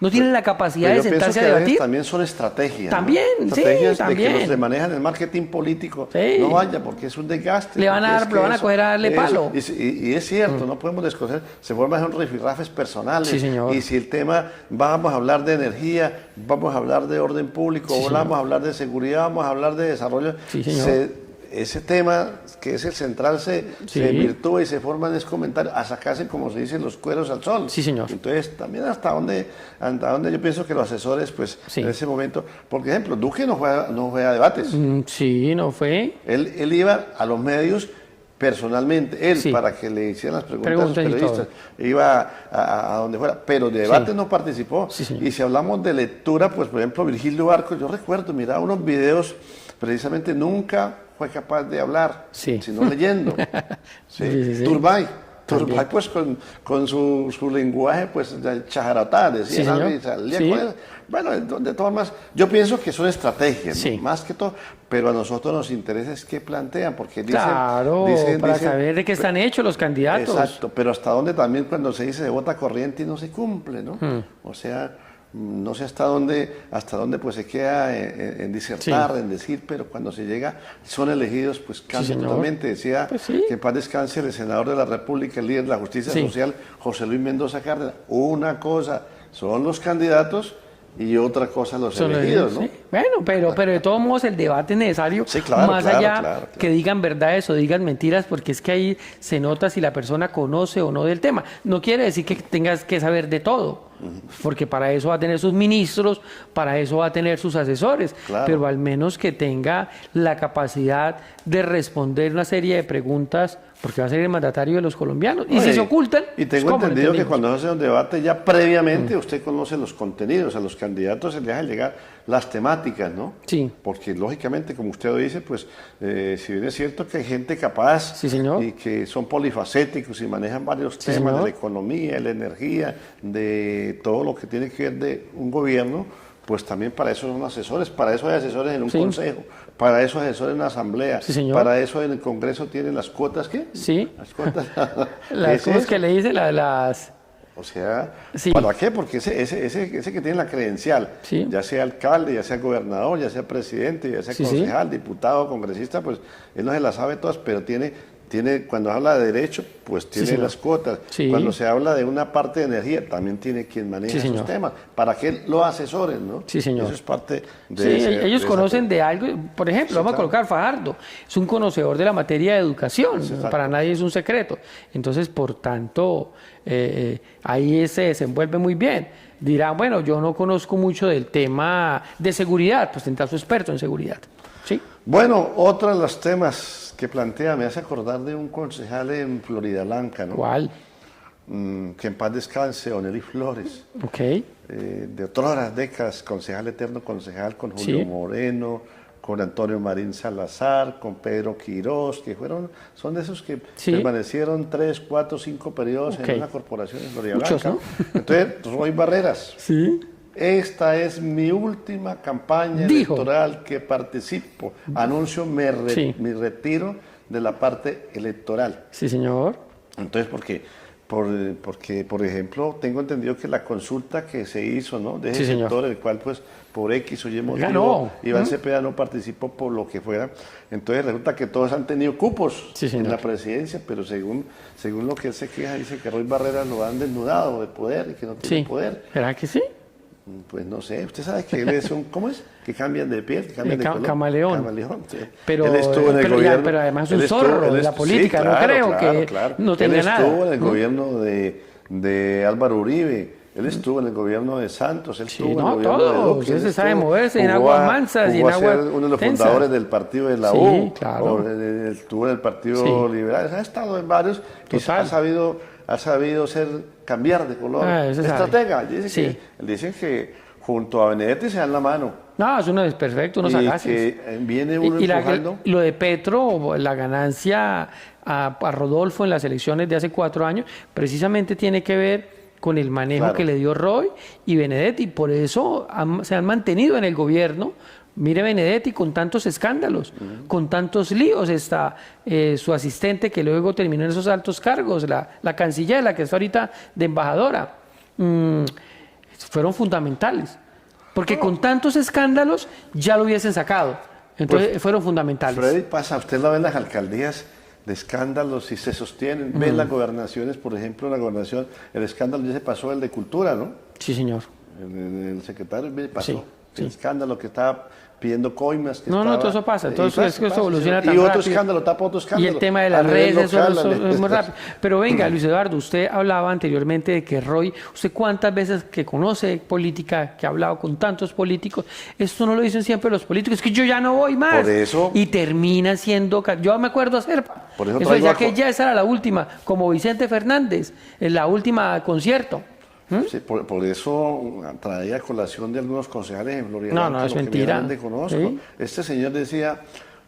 Speaker 3: ¿No tienen la capacidad de sentarse a debatir?
Speaker 2: También son estrategias.
Speaker 3: También,
Speaker 2: ¿no? Estrategias
Speaker 3: también.
Speaker 2: De que los que manejan el marketing político no vaya, porque es un desgaste.
Speaker 3: Le van a coger a darle palo.
Speaker 2: Y es cierto, no podemos desconocer, se forman un rifirrafes personales.
Speaker 3: Sí, señor.
Speaker 2: Y si el tema, vamos a hablar de energía, vamos a hablar de orden público, vamos a hablar de seguridad, vamos a hablar de desarrollo, ese tema que es el central se virtúa y se forman es comentarios a sacarse, como se dice, los cueros al sol.
Speaker 3: Sí, señor.
Speaker 2: Entonces, también hasta donde yo pienso que los asesores, pues, en ese momento, por ejemplo, Duque no fue a debates.
Speaker 3: Sí, no fue.
Speaker 2: Él iba a los medios personalmente, para que le hicieran las preguntas a los periodistas, iba a donde fuera, pero de debates no participó. Y si hablamos de lectura, pues, por ejemplo, Virgilio Barco, yo recuerdo, miraba unos videos, precisamente nunca fue capaz de hablar, sino leyendo. Turbay, pues con su lenguaje, pues, chajaratá, decía algo y salía con él. Bueno, de todas formas, yo pienso que son estrategias, ¿no? Más que todo, pero a nosotros nos interesa es qué plantean, porque dicen,
Speaker 3: para saber de qué están hechos los candidatos.
Speaker 2: Exacto, pero hasta dónde también cuando se dice de vota corriente y no se cumple, ¿no? O sea, no sé hasta dónde pues se queda en disertar, en decir, pero cuando se llega, son elegidos, pues cambian totalmente. Decía que en paz descanse el senador de la República, el líder de la justicia social, José Luis Mendoza Cárdenas. Una cosa son los candidatos y otra cosa los elegidos, ¿no?
Speaker 3: Bueno, pero de todos modos el debate es necesario, más allá que digan verdades o digan mentiras, porque es que ahí se nota si la persona conoce o no del tema. No quiere decir que tengas que saber de todo, porque para eso va a tener sus ministros, para eso va a tener sus asesores, pero al menos que tenga la capacidad de responder una serie de preguntas, porque va a ser el mandatario de los colombianos. Y si se ocultan...
Speaker 2: Y tengo entendido que cuando se hace un debate ya previamente usted conoce los contenidos, a los candidatos se les deja llegar las temáticas, ¿no?
Speaker 3: Sí.
Speaker 2: Porque lógicamente, como usted lo dice, pues si bien es cierto que hay gente capaz y que son polifacéticos y manejan varios temas de la economía, de la energía, de todo lo que tiene que ver de un gobierno, pues también para eso son asesores, para eso hay asesores en un consejo, para eso hay asesores en una asamblea, para eso en el Congreso tienen las cuotas, ¿qué? Las cuotas.
Speaker 3: Las cosas que le dice las...
Speaker 2: O sea, ¿para qué? Porque ese que tiene la credencial, ya sea alcalde, ya sea gobernador, ya sea presidente, ya sea concejal, diputado, congresista, pues él no se las sabe todas, pero tiene cuando habla de derecho, pues tiene
Speaker 3: señor.
Speaker 2: las cuotas.
Speaker 3: Sí.
Speaker 2: Cuando se habla de una parte de energía, también tiene quien maneja
Speaker 3: Sí,
Speaker 2: esos
Speaker 3: señor.
Speaker 2: temas, para que lo asesoren, ¿no?
Speaker 3: Sí, señor.
Speaker 2: Eso es parte de
Speaker 3: Sí,
Speaker 2: ese-
Speaker 3: ellos
Speaker 2: de
Speaker 3: conocen de algo, por ejemplo,
Speaker 2: Sí,
Speaker 3: vamos a
Speaker 2: claro.
Speaker 3: colocar Fajardo, es un conocedor de la materia de educación,
Speaker 2: exacto.
Speaker 3: para nadie es un secreto. Entonces, por tanto, ahí se desenvuelve muy bien. Dirán, bueno, yo no conozco mucho del tema de seguridad, pues tendrá su experto en seguridad. ¿Sí?
Speaker 2: Bueno, otro de los temas que plantea me hace acordar de un concejal en Florida Blanca, ¿no?
Speaker 3: ¿Cuál?
Speaker 2: Que en paz descanse, Oneli Flores.
Speaker 3: Ok.
Speaker 2: De otras décadas, concejal eterno, concejal con Julio
Speaker 3: Sí.
Speaker 2: Moreno, con Antonio Marín Salazar, con Pedro Quirós, que son de esos que
Speaker 3: Sí.
Speaker 2: permanecieron 3, 4, 5 periodos
Speaker 3: Ok.
Speaker 2: en una corporación en Florida
Speaker 3: Muchos,
Speaker 2: Blanca. Entonces, Roy Barreras,
Speaker 3: Sí.
Speaker 2: esta es mi última campaña
Speaker 3: Dijo.
Speaker 2: electoral que participo. Anuncio
Speaker 3: Sí.
Speaker 2: mi retiro de la parte electoral.
Speaker 3: Sí, señor.
Speaker 2: Entonces, porque, por ejemplo, tengo entendido que la consulta que se hizo, ¿no? De ese
Speaker 3: Sí, señor.
Speaker 2: sector, el cual, pues, por X o Y motivo,
Speaker 3: Ganó.
Speaker 2: Iván Cepeda no participó por lo que fuera. Entonces, resulta que todos han tenido cupos
Speaker 3: Sí, señor.
Speaker 2: en la presidencia, pero según lo que él se queja, dice que Roy Barreras lo han desnudado de poder y que no tiene
Speaker 3: Sí.
Speaker 2: poder.
Speaker 3: ¿Será que sí?
Speaker 2: Pues no sé, usted sabe que él es un, ¿cómo es? Que cambian de piel, que cambian de color.
Speaker 3: Camaleón.
Speaker 2: Camaleón, sí.
Speaker 3: Pero,
Speaker 2: él estuvo en el
Speaker 3: pero
Speaker 2: gobierno.
Speaker 3: pero además es un
Speaker 2: él
Speaker 3: zorro de la
Speaker 2: sí,
Speaker 3: política, no creo que no tenga
Speaker 2: él
Speaker 3: nada.
Speaker 2: estuvo en el
Speaker 3: ¿no?
Speaker 2: gobierno de Álvaro Uribe, él estuvo en el gobierno de Santos, él
Speaker 3: Sí,
Speaker 2: estuvo en el
Speaker 3: no,
Speaker 2: gobierno
Speaker 3: todos,
Speaker 2: de Duque.
Speaker 3: él se
Speaker 2: él
Speaker 3: sabe
Speaker 2: estuvo-
Speaker 3: moverse en
Speaker 2: jugó
Speaker 3: aguas
Speaker 2: a-
Speaker 3: mansas y en
Speaker 2: jugó a ser
Speaker 3: aguas
Speaker 2: uno de los
Speaker 3: tensas.
Speaker 2: fundadores del partido de la
Speaker 3: Sí,
Speaker 2: U,
Speaker 3: claro.
Speaker 2: estuvo en el partido
Speaker 3: Sí.
Speaker 2: liberal, ha estado en varios y
Speaker 3: Total.
Speaker 2: ha sabido cambiar de color.
Speaker 3: Eso sabe.
Speaker 2: Estratega,
Speaker 3: Sí.
Speaker 2: dicen que junto a Benedetti se dan la mano.
Speaker 3: No, es uno desperfecto, unos
Speaker 2: y
Speaker 3: sagaces.
Speaker 2: que viene uno empujando.
Speaker 3: Lo de Petro, la ganancia a Rodolfo en las elecciones de hace 4 años, precisamente tiene que ver con el manejo
Speaker 2: Claro.
Speaker 3: que le dio Roy y Benedetti. Por eso se han mantenido en el gobierno. Mire Benedetti con tantos escándalos, con tantos líos. Está su asistente que luego terminó en esos altos cargos, la canciller, la que está ahorita de embajadora. Fueron fundamentales. Porque con tantos escándalos ya lo hubiesen sacado. Entonces
Speaker 2: Pues,
Speaker 3: fueron fundamentales.
Speaker 2: Freddy pasa, usted lo ve en las alcaldías de escándalos y se sostienen. Ve en las gobernaciones, por ejemplo, la gobernación, el escándalo ya se pasó el de cultura, ¿no?
Speaker 3: Sí, señor.
Speaker 2: El secretario pasó.
Speaker 3: Sí, sí.
Speaker 2: El escándalo que estaba pidiendo coimas. Que
Speaker 3: No,
Speaker 2: estaba,
Speaker 3: todo eso pasa. Todo
Speaker 2: y
Speaker 3: eso es que eso evoluciona tan
Speaker 2: Y otro
Speaker 3: rápido.
Speaker 2: escándalo, tapa otro escándalo.
Speaker 3: Y el tema de las
Speaker 2: a nivel
Speaker 3: redes,
Speaker 2: local,
Speaker 3: eso
Speaker 2: a
Speaker 3: es
Speaker 2: nivel-
Speaker 3: muy rápido. Pero venga, Luis Eduardo, usted hablaba anteriormente de que Roy, usted cuántas veces que conoce política, que ha hablado con tantos políticos, esto no lo dicen siempre los políticos, es que yo ya no voy más.
Speaker 2: Por eso-
Speaker 3: Y termina siendo, yo me acuerdo hacer,
Speaker 2: Por eso
Speaker 3: eso
Speaker 2: traigo
Speaker 3: decía
Speaker 2: a
Speaker 3: que
Speaker 2: co-
Speaker 3: ya esa era la última, como Vicente Fernández, en la última concierto.
Speaker 2: Sí, por eso traía colación de algunos concejales en Florida.
Speaker 3: No,
Speaker 2: Blanca,
Speaker 3: no, es
Speaker 2: lo que
Speaker 3: mentira.
Speaker 2: realmente conozco.
Speaker 3: Sí.
Speaker 2: Este señor decía,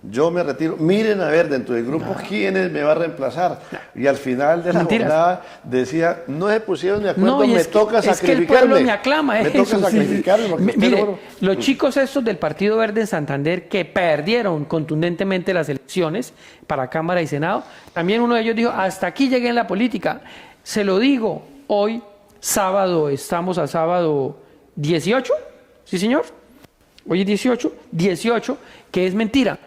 Speaker 2: yo me retiro, miren a ver dentro del grupo quiénes me va a reemplazar. Y al final de la
Speaker 3: Mentiras.
Speaker 2: jornada decía, no se pusieron de acuerdo,
Speaker 3: No, y
Speaker 2: me
Speaker 3: es
Speaker 2: toca
Speaker 3: es que el
Speaker 2: sacrificarme.
Speaker 3: pueblo me aclama.
Speaker 2: Me
Speaker 3: eso,
Speaker 2: toca
Speaker 3: sí.
Speaker 2: sacrificarme porque usted
Speaker 3: Mire,
Speaker 2: logró.
Speaker 3: los chicos estos del Partido Verde en Santander que perdieron contundentemente las elecciones para Cámara y Senado, también uno de ellos dijo, hasta aquí llegué en la política. Se lo digo, hoy, sábado, estamos a sábado 18, ¿sí señor? Hoy es 18, que es mentira.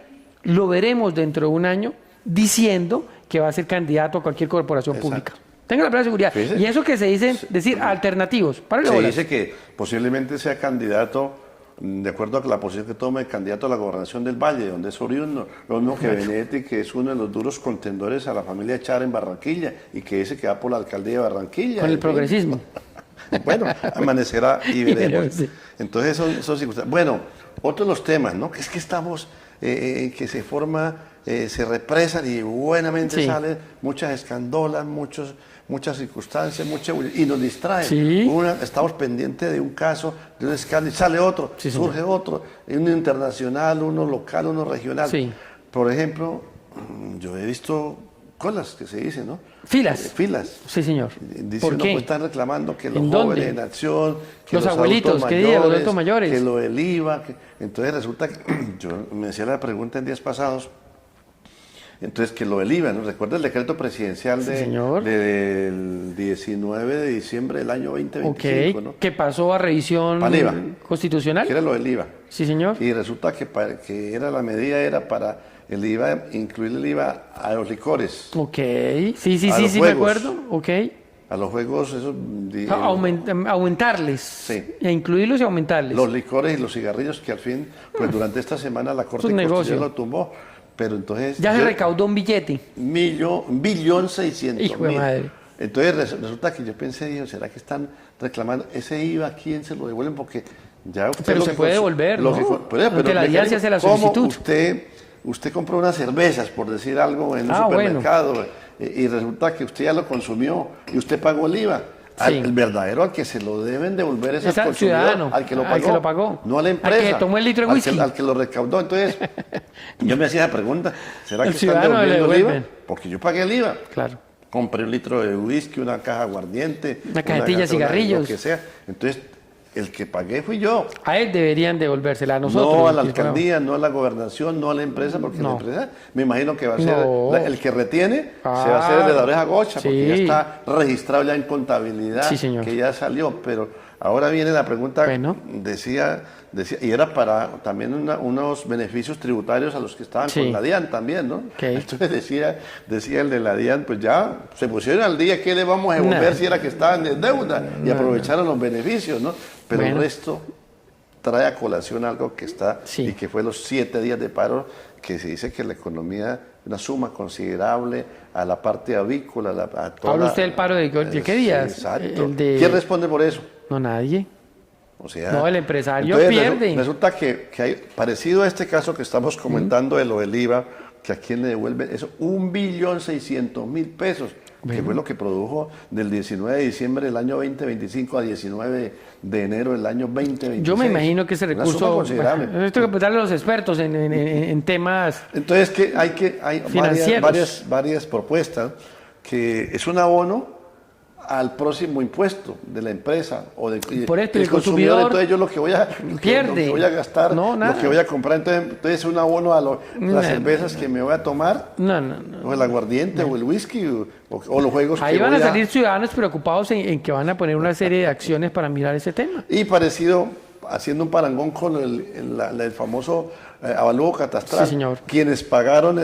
Speaker 3: Lo veremos dentro de un año diciendo que va a ser candidato a cualquier corporación
Speaker 2: Exacto.
Speaker 3: pública. Tenga la plena seguridad.
Speaker 2: Fíjese.
Speaker 3: Y eso que se dice, decir alternativos. Párale
Speaker 2: Se
Speaker 3: bolas.
Speaker 2: dice que posiblemente sea candidato, de acuerdo a la posición que tome, candidato a la gobernación del Valle, donde es oriundo, lo mismo que Benedetti, que es uno de los duros contendores a la familia Char en Barranquilla, y que dice que va por la alcaldía de Barranquilla.
Speaker 3: Con el
Speaker 2: En fin.
Speaker 3: progresismo.
Speaker 2: Bueno, amanecerá y veremos.
Speaker 3: Sí.
Speaker 2: Entonces son circunstancias. Bueno, otros los temas, ¿no? Que es que estamos, que se forma, se represan y buenamente
Speaker 3: Sí.
Speaker 2: salen muchas escandolas, muchas circunstancias, y nos distrae.
Speaker 3: Sí.
Speaker 2: Estamos pendientes de un caso, de un escándalo, y sale otro,
Speaker 3: Sí, señor.
Speaker 2: surge otro, uno internacional, uno local, uno regional.
Speaker 3: Sí.
Speaker 2: Por ejemplo, yo he visto colas que se dicen, ¿no?
Speaker 3: Filas.
Speaker 2: Filas.
Speaker 3: Sí, señor.
Speaker 2: Dice
Speaker 3: ¿Por
Speaker 2: uno,
Speaker 3: qué?
Speaker 2: pues están reclamando que los
Speaker 3: ¿En
Speaker 2: jóvenes
Speaker 3: dónde?
Speaker 2: en acción, que
Speaker 3: Los abuelitos,
Speaker 2: adultos
Speaker 3: ¿qué día? Los adultos mayores.
Speaker 2: que lo del IVA. Entonces resulta que yo me hacía la pregunta en días pasados, Entonces, que lo del IVA, ¿no? Recuerda el decreto presidencial
Speaker 3: Sí, señor.
Speaker 2: del 19 de diciembre del año 2025,
Speaker 3: Ok,
Speaker 2: ¿no?
Speaker 3: que pasó a revisión
Speaker 2: Para el IVA.
Speaker 3: constitucional.
Speaker 2: Que era lo del IVA.
Speaker 3: Sí, señor.
Speaker 2: Y resulta que era la medida era para el IVA, incluir el IVA a los licores,
Speaker 3: Ok, sí,
Speaker 2: A los
Speaker 3: me
Speaker 2: juegos.
Speaker 3: acuerdo. Ok.
Speaker 2: a los juegos, esos,
Speaker 3: Aumentarles.
Speaker 2: Sí.
Speaker 3: E incluirlos y aumentarles.
Speaker 2: los licores y los cigarrillos, que al fin, pues durante esta semana la Corte
Speaker 3: Es un
Speaker 2: Constitucional
Speaker 3: negocio.
Speaker 2: lo tumbó. Pero entonces...
Speaker 3: Ya se recaudó un billete.
Speaker 2: 1.600.000.
Speaker 3: Hijo de madre.
Speaker 2: Entonces resulta que yo pensé, digo, ¿será que están reclamando ese IVA? ¿A quién se lo devuelven? Porque ya usted
Speaker 3: Pero
Speaker 2: lo
Speaker 3: se
Speaker 2: que
Speaker 3: puede
Speaker 2: cons-
Speaker 3: devolver,
Speaker 2: lo
Speaker 3: ¿no?
Speaker 2: que con- pero
Speaker 3: Ante la DIAN se hace la
Speaker 2: ¿cómo
Speaker 3: solicitud.
Speaker 2: usted compró unas cervezas, por decir algo, en un
Speaker 3: Ah,
Speaker 2: supermercado, y resulta que usted ya lo consumió y usted pagó el IVA.
Speaker 3: Sí.
Speaker 2: El verdadero al que se lo deben devolver es
Speaker 3: Es
Speaker 2: al
Speaker 3: al
Speaker 2: consumidor,
Speaker 3: ciudadano,
Speaker 2: al que lo
Speaker 3: al que lo pagó.
Speaker 2: no a la
Speaker 3: Al que
Speaker 2: empresa.
Speaker 3: tomó el litro de
Speaker 2: al que-
Speaker 3: whisky.
Speaker 2: al que lo recaudó. Entonces, yo me hacía la pregunta, ¿será que
Speaker 3: El
Speaker 2: están
Speaker 3: ciudadano le
Speaker 2: devolviendo el IVA?
Speaker 3: devuelven.
Speaker 2: Porque yo pagué el IVA.
Speaker 3: Claro.
Speaker 2: Compré un litro de whisky, una caja de aguardiente,
Speaker 3: Una cajetilla de
Speaker 2: una-
Speaker 3: cigarrillos.
Speaker 2: lo que sea. Entonces, el que pagué fui yo.
Speaker 3: A él deberían devolvérsela, a nosotros.
Speaker 2: No a la
Speaker 3: que pagamos.
Speaker 2: alcaldía, no a la gobernación, no a la empresa, porque
Speaker 3: No.
Speaker 2: la empresa me imagino que va a ser
Speaker 3: No.
Speaker 2: el que retiene, se va a hacer
Speaker 3: Claro.
Speaker 2: el de la oreja gocha, porque ya
Speaker 3: Sí.
Speaker 2: está registrado ya en contabilidad,
Speaker 3: Sí, señor.
Speaker 2: que ya salió. Pero ahora viene la pregunta,
Speaker 3: Bueno.
Speaker 2: decía, y era para también unos beneficios tributarios a los que estaban
Speaker 3: Sí.
Speaker 2: con la DIAN también, ¿no?
Speaker 3: Ok.
Speaker 2: Entonces decía el de la DIAN, pues ya se pusieron al día, ¿qué le vamos a devolver
Speaker 3: Nah.
Speaker 2: si era que estaban en deuda? Y aprovecharon los beneficios, ¿no? Pero
Speaker 3: Bueno.
Speaker 2: el resto trae a colación algo que está,
Speaker 3: Sí.
Speaker 2: y que fue los 7 días de paro, que se dice que la economía, una suma considerable a la parte avícola, a toda...
Speaker 3: ¿Habla usted del paro de qué días?
Speaker 2: Sí, exacto.
Speaker 3: El de-
Speaker 2: ¿Quién responde por eso?
Speaker 3: No, nadie.
Speaker 2: O sea,
Speaker 3: No, el empresario
Speaker 2: entonces
Speaker 3: pierde.
Speaker 2: Resulta que hay, parecido a este caso que estamos comentando de lo del IVA, que a quién le devuelven eso, 1.600.000 pesos, que fue lo que produjo del 19 de diciembre del año 2025 a 19 de enero del año 2026.
Speaker 3: Yo me imagino que ese
Speaker 2: Una suma
Speaker 3: recurso.
Speaker 2: considerable.
Speaker 3: Bueno, esto hay que preguntarle a los expertos en temas.
Speaker 2: Entonces hay
Speaker 3: Financieros.
Speaker 2: varias propuestas, que es un abono al próximo impuesto de la empresa o del
Speaker 3: Por esto,
Speaker 2: del
Speaker 3: el consumidor
Speaker 2: entonces yo lo que voy a
Speaker 3: pierde.
Speaker 2: lo que voy a gastar,
Speaker 3: No, nada.
Speaker 2: lo que voy a comprar, entonces un abono a las
Speaker 3: Nada.
Speaker 2: cervezas que me voy a tomar,
Speaker 3: No.
Speaker 2: o el aguardiente o el whisky o los juegos
Speaker 3: Ahí
Speaker 2: que
Speaker 3: van
Speaker 2: voy
Speaker 3: a salir ciudadanos preocupados en que van a poner una serie de acciones para mirar ese tema.
Speaker 2: Y parecido, haciendo un parangón con el famoso avalúo catastral.
Speaker 3: Sí, señor.
Speaker 2: Quienes pagaron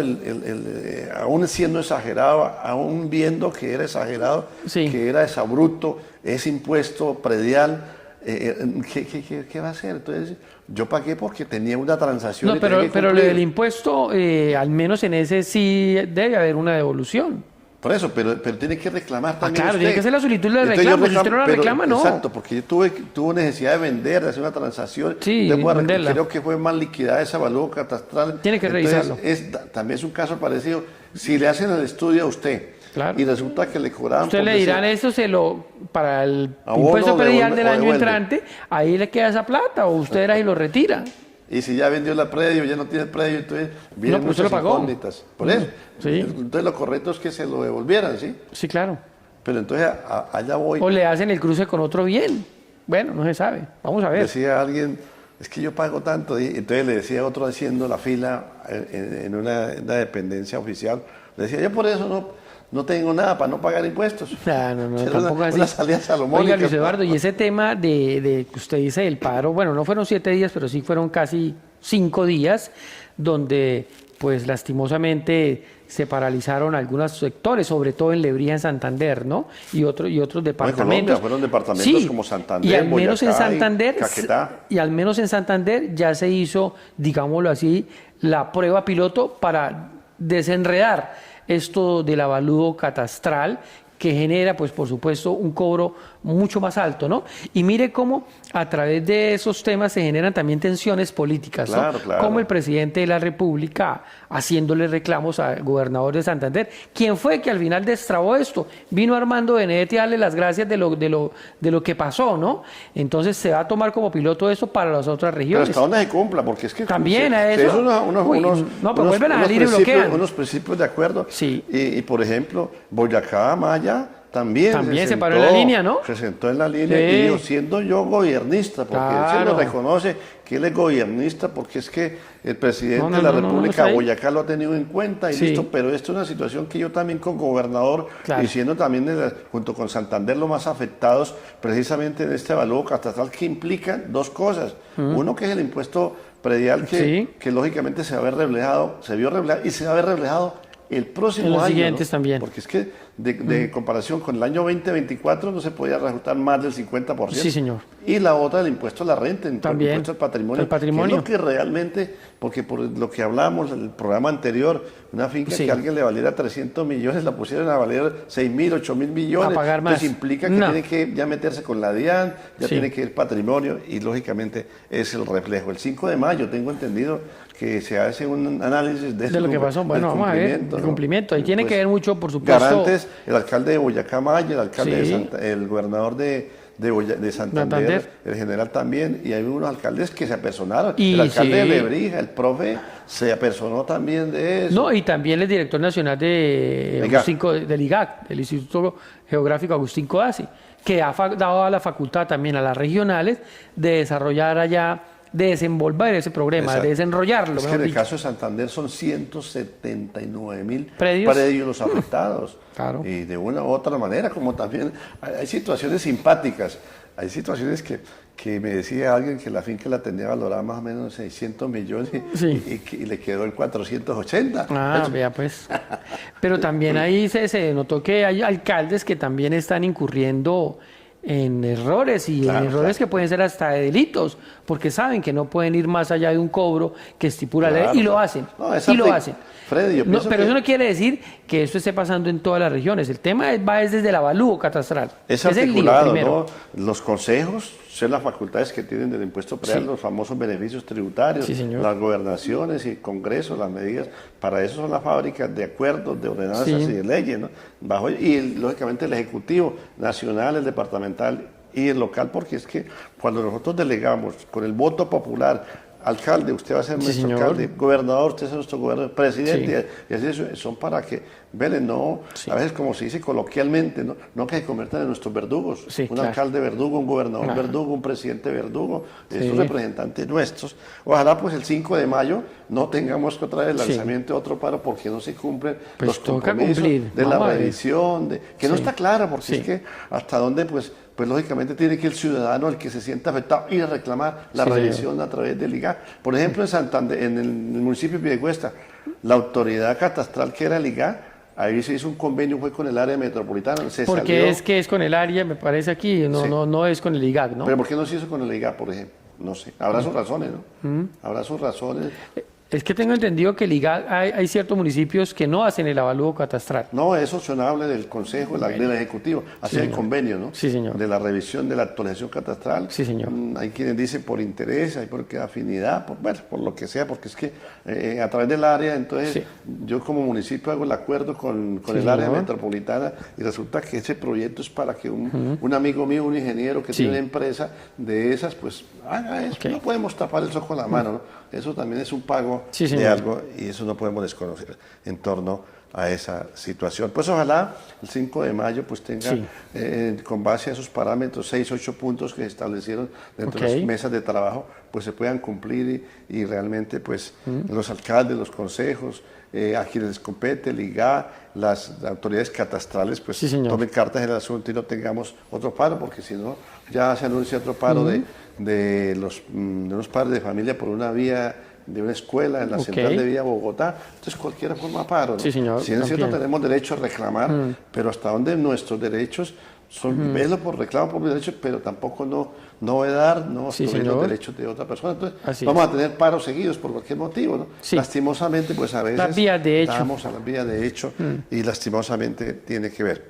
Speaker 2: aún siendo exagerado, aún viendo que era exagerado,
Speaker 3: Sí.
Speaker 2: que era exabrupto, ese impuesto predial, ¿qué va a hacer? Entonces, yo pagué porque tenía una transacción.
Speaker 3: No,
Speaker 2: y tenía que
Speaker 3: pero lo
Speaker 2: cumplir.
Speaker 3: del impuesto, al menos en ese sí debe haber una devolución.
Speaker 2: Por eso, pero tiene que reclamar también.
Speaker 3: claro,
Speaker 2: usted.
Speaker 3: tiene que hacer la solicitud de
Speaker 2: Entonces, yo
Speaker 3: reclamo. Si usted no la
Speaker 2: pero-
Speaker 3: reclama, no.
Speaker 2: Exacto, porque yo tuve necesidad de vender, de hacer una transacción.
Speaker 3: Sí,
Speaker 2: Entonces, voy a
Speaker 3: venderla.
Speaker 2: creo que fue mal liquidada ese avalúo catastral.
Speaker 3: Tiene que
Speaker 2: Entonces,
Speaker 3: revisarlo.
Speaker 2: también es un caso parecido. Si le hacen el estudio a usted
Speaker 3: Claro.
Speaker 2: y resulta que le cobraban.
Speaker 3: Usted
Speaker 2: por
Speaker 3: le
Speaker 2: decir-
Speaker 3: dirán eso para el
Speaker 2: Abono,
Speaker 3: impuesto predial del
Speaker 2: o
Speaker 3: año
Speaker 2: devuelve.
Speaker 3: entrante, ahí le queda esa plata o usted era y lo retira.
Speaker 2: Y si ya vendió la predio, ya no tiene predio, entonces vienen
Speaker 3: pues usted lo
Speaker 2: muchas
Speaker 3: pagó.
Speaker 2: incógnitas. Por eso.
Speaker 3: Sí.
Speaker 2: Entonces lo correcto es que se lo devolvieran, ¿sí?
Speaker 3: Sí, claro.
Speaker 2: Pero entonces allá voy.
Speaker 3: O le hacen el cruce con otro bien. Bueno, no se sabe. Vamos a ver.
Speaker 2: Decía alguien, es que yo pago tanto, y entonces le decía otro haciendo la fila en una dependencia oficial, le decía, yo por eso no tengo nada para no pagar impuestos.
Speaker 3: No,
Speaker 2: Era
Speaker 3: tampoco así.
Speaker 2: una salida salomónica.
Speaker 3: Oiga, Luis Eduardo, y ese tema de que usted dice del paro, bueno, no fueron 7 días, pero sí fueron casi 5 días, donde pues lastimosamente se paralizaron algunos sectores, sobre todo en Lebrija, en Santander, ¿no? Y otros departamentos.
Speaker 2: Colombia fueron departamentos como Santander,
Speaker 3: y al menos en
Speaker 2: Boyacá y
Speaker 3: Santander,
Speaker 2: Caquetá.
Speaker 3: y al menos en Santander ya se hizo, digámoslo así, la prueba piloto para desenredar esto del avalúo catastral, que genera, pues por supuesto, un cobro mucho más alto, ¿no? Y mire cómo a través de esos temas se generan también tensiones políticas, ¿no?
Speaker 2: Claro, claro.
Speaker 3: Como el presidente de la República haciéndole reclamos al gobernador de Santander. ¿Quién fue que al final destrabó esto? Vino Armando Benedetti a darle las gracias de lo que pasó, ¿no? Entonces se va a tomar como piloto eso para las otras
Speaker 2: Pero
Speaker 3: regiones.
Speaker 2: hasta donde se cumpla, porque es que
Speaker 3: También a
Speaker 2: se
Speaker 3: eso.
Speaker 2: unos,
Speaker 3: Uy, no, pero vuelven a salir y bloquean.
Speaker 2: unos principios de acuerdo.
Speaker 3: Sí.
Speaker 2: Y por ejemplo, Boyacá, Maya,
Speaker 3: También se paró en la línea, ¿no?
Speaker 2: Se sentó en la línea
Speaker 3: Sí.
Speaker 2: y dijo, siendo yo gobernista, porque él se
Speaker 3: Claro.
Speaker 2: lo reconoce que él es gobernista, porque es que el presidente
Speaker 3: No,
Speaker 2: de la
Speaker 3: no,
Speaker 2: República
Speaker 3: está ahí.
Speaker 2: Boyacá lo ha tenido en cuenta y
Speaker 3: Sí.
Speaker 2: listo, pero esto es una situación que yo también como gobernador,
Speaker 3: Claro.
Speaker 2: y siendo también junto con Santander los más afectados precisamente en este avalúo catastral que implica dos cosas. Uno que es el impuesto predial
Speaker 3: Sí.
Speaker 2: que lógicamente se va a ver reflejado, se vio reflejado y se va a ver reflejado el próximo
Speaker 3: En los
Speaker 2: año,
Speaker 3: siguientes
Speaker 2: ¿no?
Speaker 3: también.
Speaker 2: Porque es que de comparación con el año 2024 no se podía reajustar más del 50%.
Speaker 3: Sí, señor.
Speaker 2: Y la otra, el impuesto a la renta, el
Speaker 3: También.
Speaker 2: impuesto al patrimonio.
Speaker 3: El patrimonio.
Speaker 2: Que es lo que realmente, porque por lo que hablamos en el programa anterior, una finca
Speaker 3: Sí.
Speaker 2: que a alguien le valiera 300 millones la pusieron a valer 6.000, 8.000 millones.
Speaker 3: A pagar más.
Speaker 2: Entonces implica que
Speaker 3: No.
Speaker 2: tiene que ya meterse con la DIAN, ya
Speaker 3: Sí.
Speaker 2: tiene que ir patrimonio y lógicamente es el reflejo. El 5 de mayo tengo entendido que se hace un análisis de
Speaker 3: De lo que pasó. Bueno, vamos a ver. El cumplimiento. Ahí tiene que ver mucho, por supuesto.
Speaker 2: Garantes, el alcalde de Boyacá Maya, el alcalde
Speaker 3: Sí.
Speaker 2: el gobernador de Santander,
Speaker 3: Santander.
Speaker 2: el general también, y hay unos alcaldes que se apersonaron.
Speaker 3: Y
Speaker 2: el alcalde de
Speaker 3: sí.
Speaker 2: Lebrija, el profe, se apersonó también de eso.
Speaker 3: No, y también el director nacional de
Speaker 2: IGAC.
Speaker 3: del IGAC, del Instituto Geográfico Agustín Codazzi, que ha dado la facultad también a las regionales de desarrollar allá, de desenvolver ese programa,
Speaker 2: Exacto.
Speaker 3: de desenrollarlo.
Speaker 2: Es que
Speaker 3: mejor
Speaker 2: en el
Speaker 3: dicho.
Speaker 2: caso de Santander son 179.000
Speaker 3: Predios.
Speaker 2: predios los afectados.
Speaker 3: Claro.
Speaker 2: Y de una u otra manera, como también hay situaciones simpáticas. Hay situaciones que me decía alguien que la finca la tenía valorada más o menos en 600 millones
Speaker 3: Sí.
Speaker 2: y le quedó en 480.
Speaker 3: Ah, vea pues. Pero también ahí se notó que hay alcaldes que también están incurriendo en errores y
Speaker 2: Claro,
Speaker 3: en errores
Speaker 2: claro.
Speaker 3: que pueden ser hasta de delitos, porque saben que no pueden ir más allá de un cobro que estipula la
Speaker 2: Claro,
Speaker 3: ley y lo
Speaker 2: claro.
Speaker 3: hacen.
Speaker 2: No, es
Speaker 3: y lo
Speaker 2: apli-
Speaker 3: hacen.
Speaker 2: Freddy, yo
Speaker 3: No,
Speaker 2: pienso
Speaker 3: pero
Speaker 2: que-
Speaker 3: eso no quiere decir que esto esté pasando en todas las regiones. El tema va desde el avalúo catastral.
Speaker 2: Es
Speaker 3: el lío
Speaker 2: articulado,
Speaker 3: primero.
Speaker 2: ¿no? Los consejos son las facultades que tienen del impuesto predial,
Speaker 3: Sí.
Speaker 2: los famosos beneficios tributarios,
Speaker 3: Sí, señor.
Speaker 2: las gobernaciones y congresos, las medidas. Para eso son las fábricas de acuerdos, de ordenanzas
Speaker 3: Sí.
Speaker 2: y de leyes, ¿no? Lógicamente el Ejecutivo Nacional, el Departamental y el local, porque es que cuando nosotros delegamos con el voto popular, alcalde, usted va a ser
Speaker 3: Sí,
Speaker 2: nuestro
Speaker 3: señor.
Speaker 2: alcalde, gobernador, usted es nuestro gobernador, presidente, y así son para que, velen, no,
Speaker 3: Sí.
Speaker 2: a veces como se dice coloquialmente, no que se conviertan en nuestros verdugos,
Speaker 3: Sí,
Speaker 2: un
Speaker 3: claro.
Speaker 2: alcalde verdugo, un gobernador
Speaker 3: Claro.
Speaker 2: verdugo, un presidente verdugo,
Speaker 3: Sí.
Speaker 2: esos representantes nuestros. Ojalá pues el 5 de mayo no tengamos que otra vez el
Speaker 3: Sí.
Speaker 2: lanzamiento de otro paro porque no se cumplen
Speaker 3: Pues
Speaker 2: los
Speaker 3: toca
Speaker 2: compromisos
Speaker 3: cumplir.
Speaker 2: de la
Speaker 3: Vamos a ver.
Speaker 2: revisión, que no
Speaker 3: Sí.
Speaker 2: está clara porque
Speaker 3: Sí.
Speaker 2: es que hasta dónde pues lógicamente tiene que el ciudadano, el que se sienta afectado, ir a reclamar la
Speaker 3: Sí, señor.
Speaker 2: revisión a través del IGA. Por ejemplo, en Santander, en el municipio de Piedecuesta, la autoridad catastral que era el IGA, ahí se hizo un convenio, fue con el área metropolitana, se
Speaker 3: Porque
Speaker 2: salió.
Speaker 3: es que es con el área, me parece aquí, no,
Speaker 2: Sí.
Speaker 3: no es con el IGAC, ¿no?
Speaker 2: Pero ¿por qué no se hizo con el IGA, por ejemplo? No sé, habrá sus razones, ¿no? Habrá sus razones.
Speaker 3: Es que tengo entendido que el IGAC, hay ciertos municipios que no hacen el avalúo catastral.
Speaker 2: No, es opcionable del Consejo, del Ejecutivo, hacer el
Speaker 3: señor.
Speaker 2: convenio, ¿no?
Speaker 3: Sí, señor.
Speaker 2: De la revisión de la actualización catastral.
Speaker 3: Sí, señor.
Speaker 2: Hay quienes dicen por interés, hay por qué afinidad, por lo que sea, porque es que a través del área, entonces
Speaker 3: Sí.
Speaker 2: yo como municipio hago el acuerdo con
Speaker 3: Sí,
Speaker 2: el área
Speaker 3: señor.
Speaker 2: metropolitana y resulta que ese proyecto es para que un amigo mío, un ingeniero que
Speaker 3: Sí.
Speaker 2: tiene una empresa de esas, pues haga eso.
Speaker 3: Ok.
Speaker 2: No podemos tapar el sol con la mano, ¿no? Eso también es un pago
Speaker 3: Sí,
Speaker 2: de
Speaker 3: señor.
Speaker 2: algo y eso no podemos desconocer en torno a esa situación. Pues ojalá el 5 de mayo pues tenga,
Speaker 3: Sí.
Speaker 2: con base a esos parámetros, 6, 8 puntos que se establecieron dentro de
Speaker 3: Ok.
Speaker 2: las mesas de trabajo, pues se puedan cumplir y realmente pues los alcaldes, los consejos, a quienes les compete, el IGA, las autoridades catastrales, pues
Speaker 3: Sí, señor.
Speaker 2: tomen cartas en el asunto y no tengamos otro paro, porque si no, ya se anuncia otro paro de unos padres de familia por una vía de una escuela en la
Speaker 3: Ok.
Speaker 2: central de Vía Bogotá, entonces cualquiera forma paro, ¿no?
Speaker 3: Sí, señor,
Speaker 2: Si es cierto,
Speaker 3: también.
Speaker 2: tenemos derecho a reclamar, pero hasta donde nuestros derechos son, verlo por reclamo por derechos, pero tampoco no vedar, no
Speaker 3: Sí,
Speaker 2: obstruir los
Speaker 3: señor.
Speaker 2: derechos de otra persona. Entonces,
Speaker 3: Así
Speaker 2: vamos
Speaker 3: es.
Speaker 2: a tener paros seguidos por cualquier motivo, ¿no?
Speaker 3: Sí.
Speaker 2: Lastimosamente, pues a veces
Speaker 3: Las vías de hecho.
Speaker 2: damos a las vías de hecho y lastimosamente tiene que ver.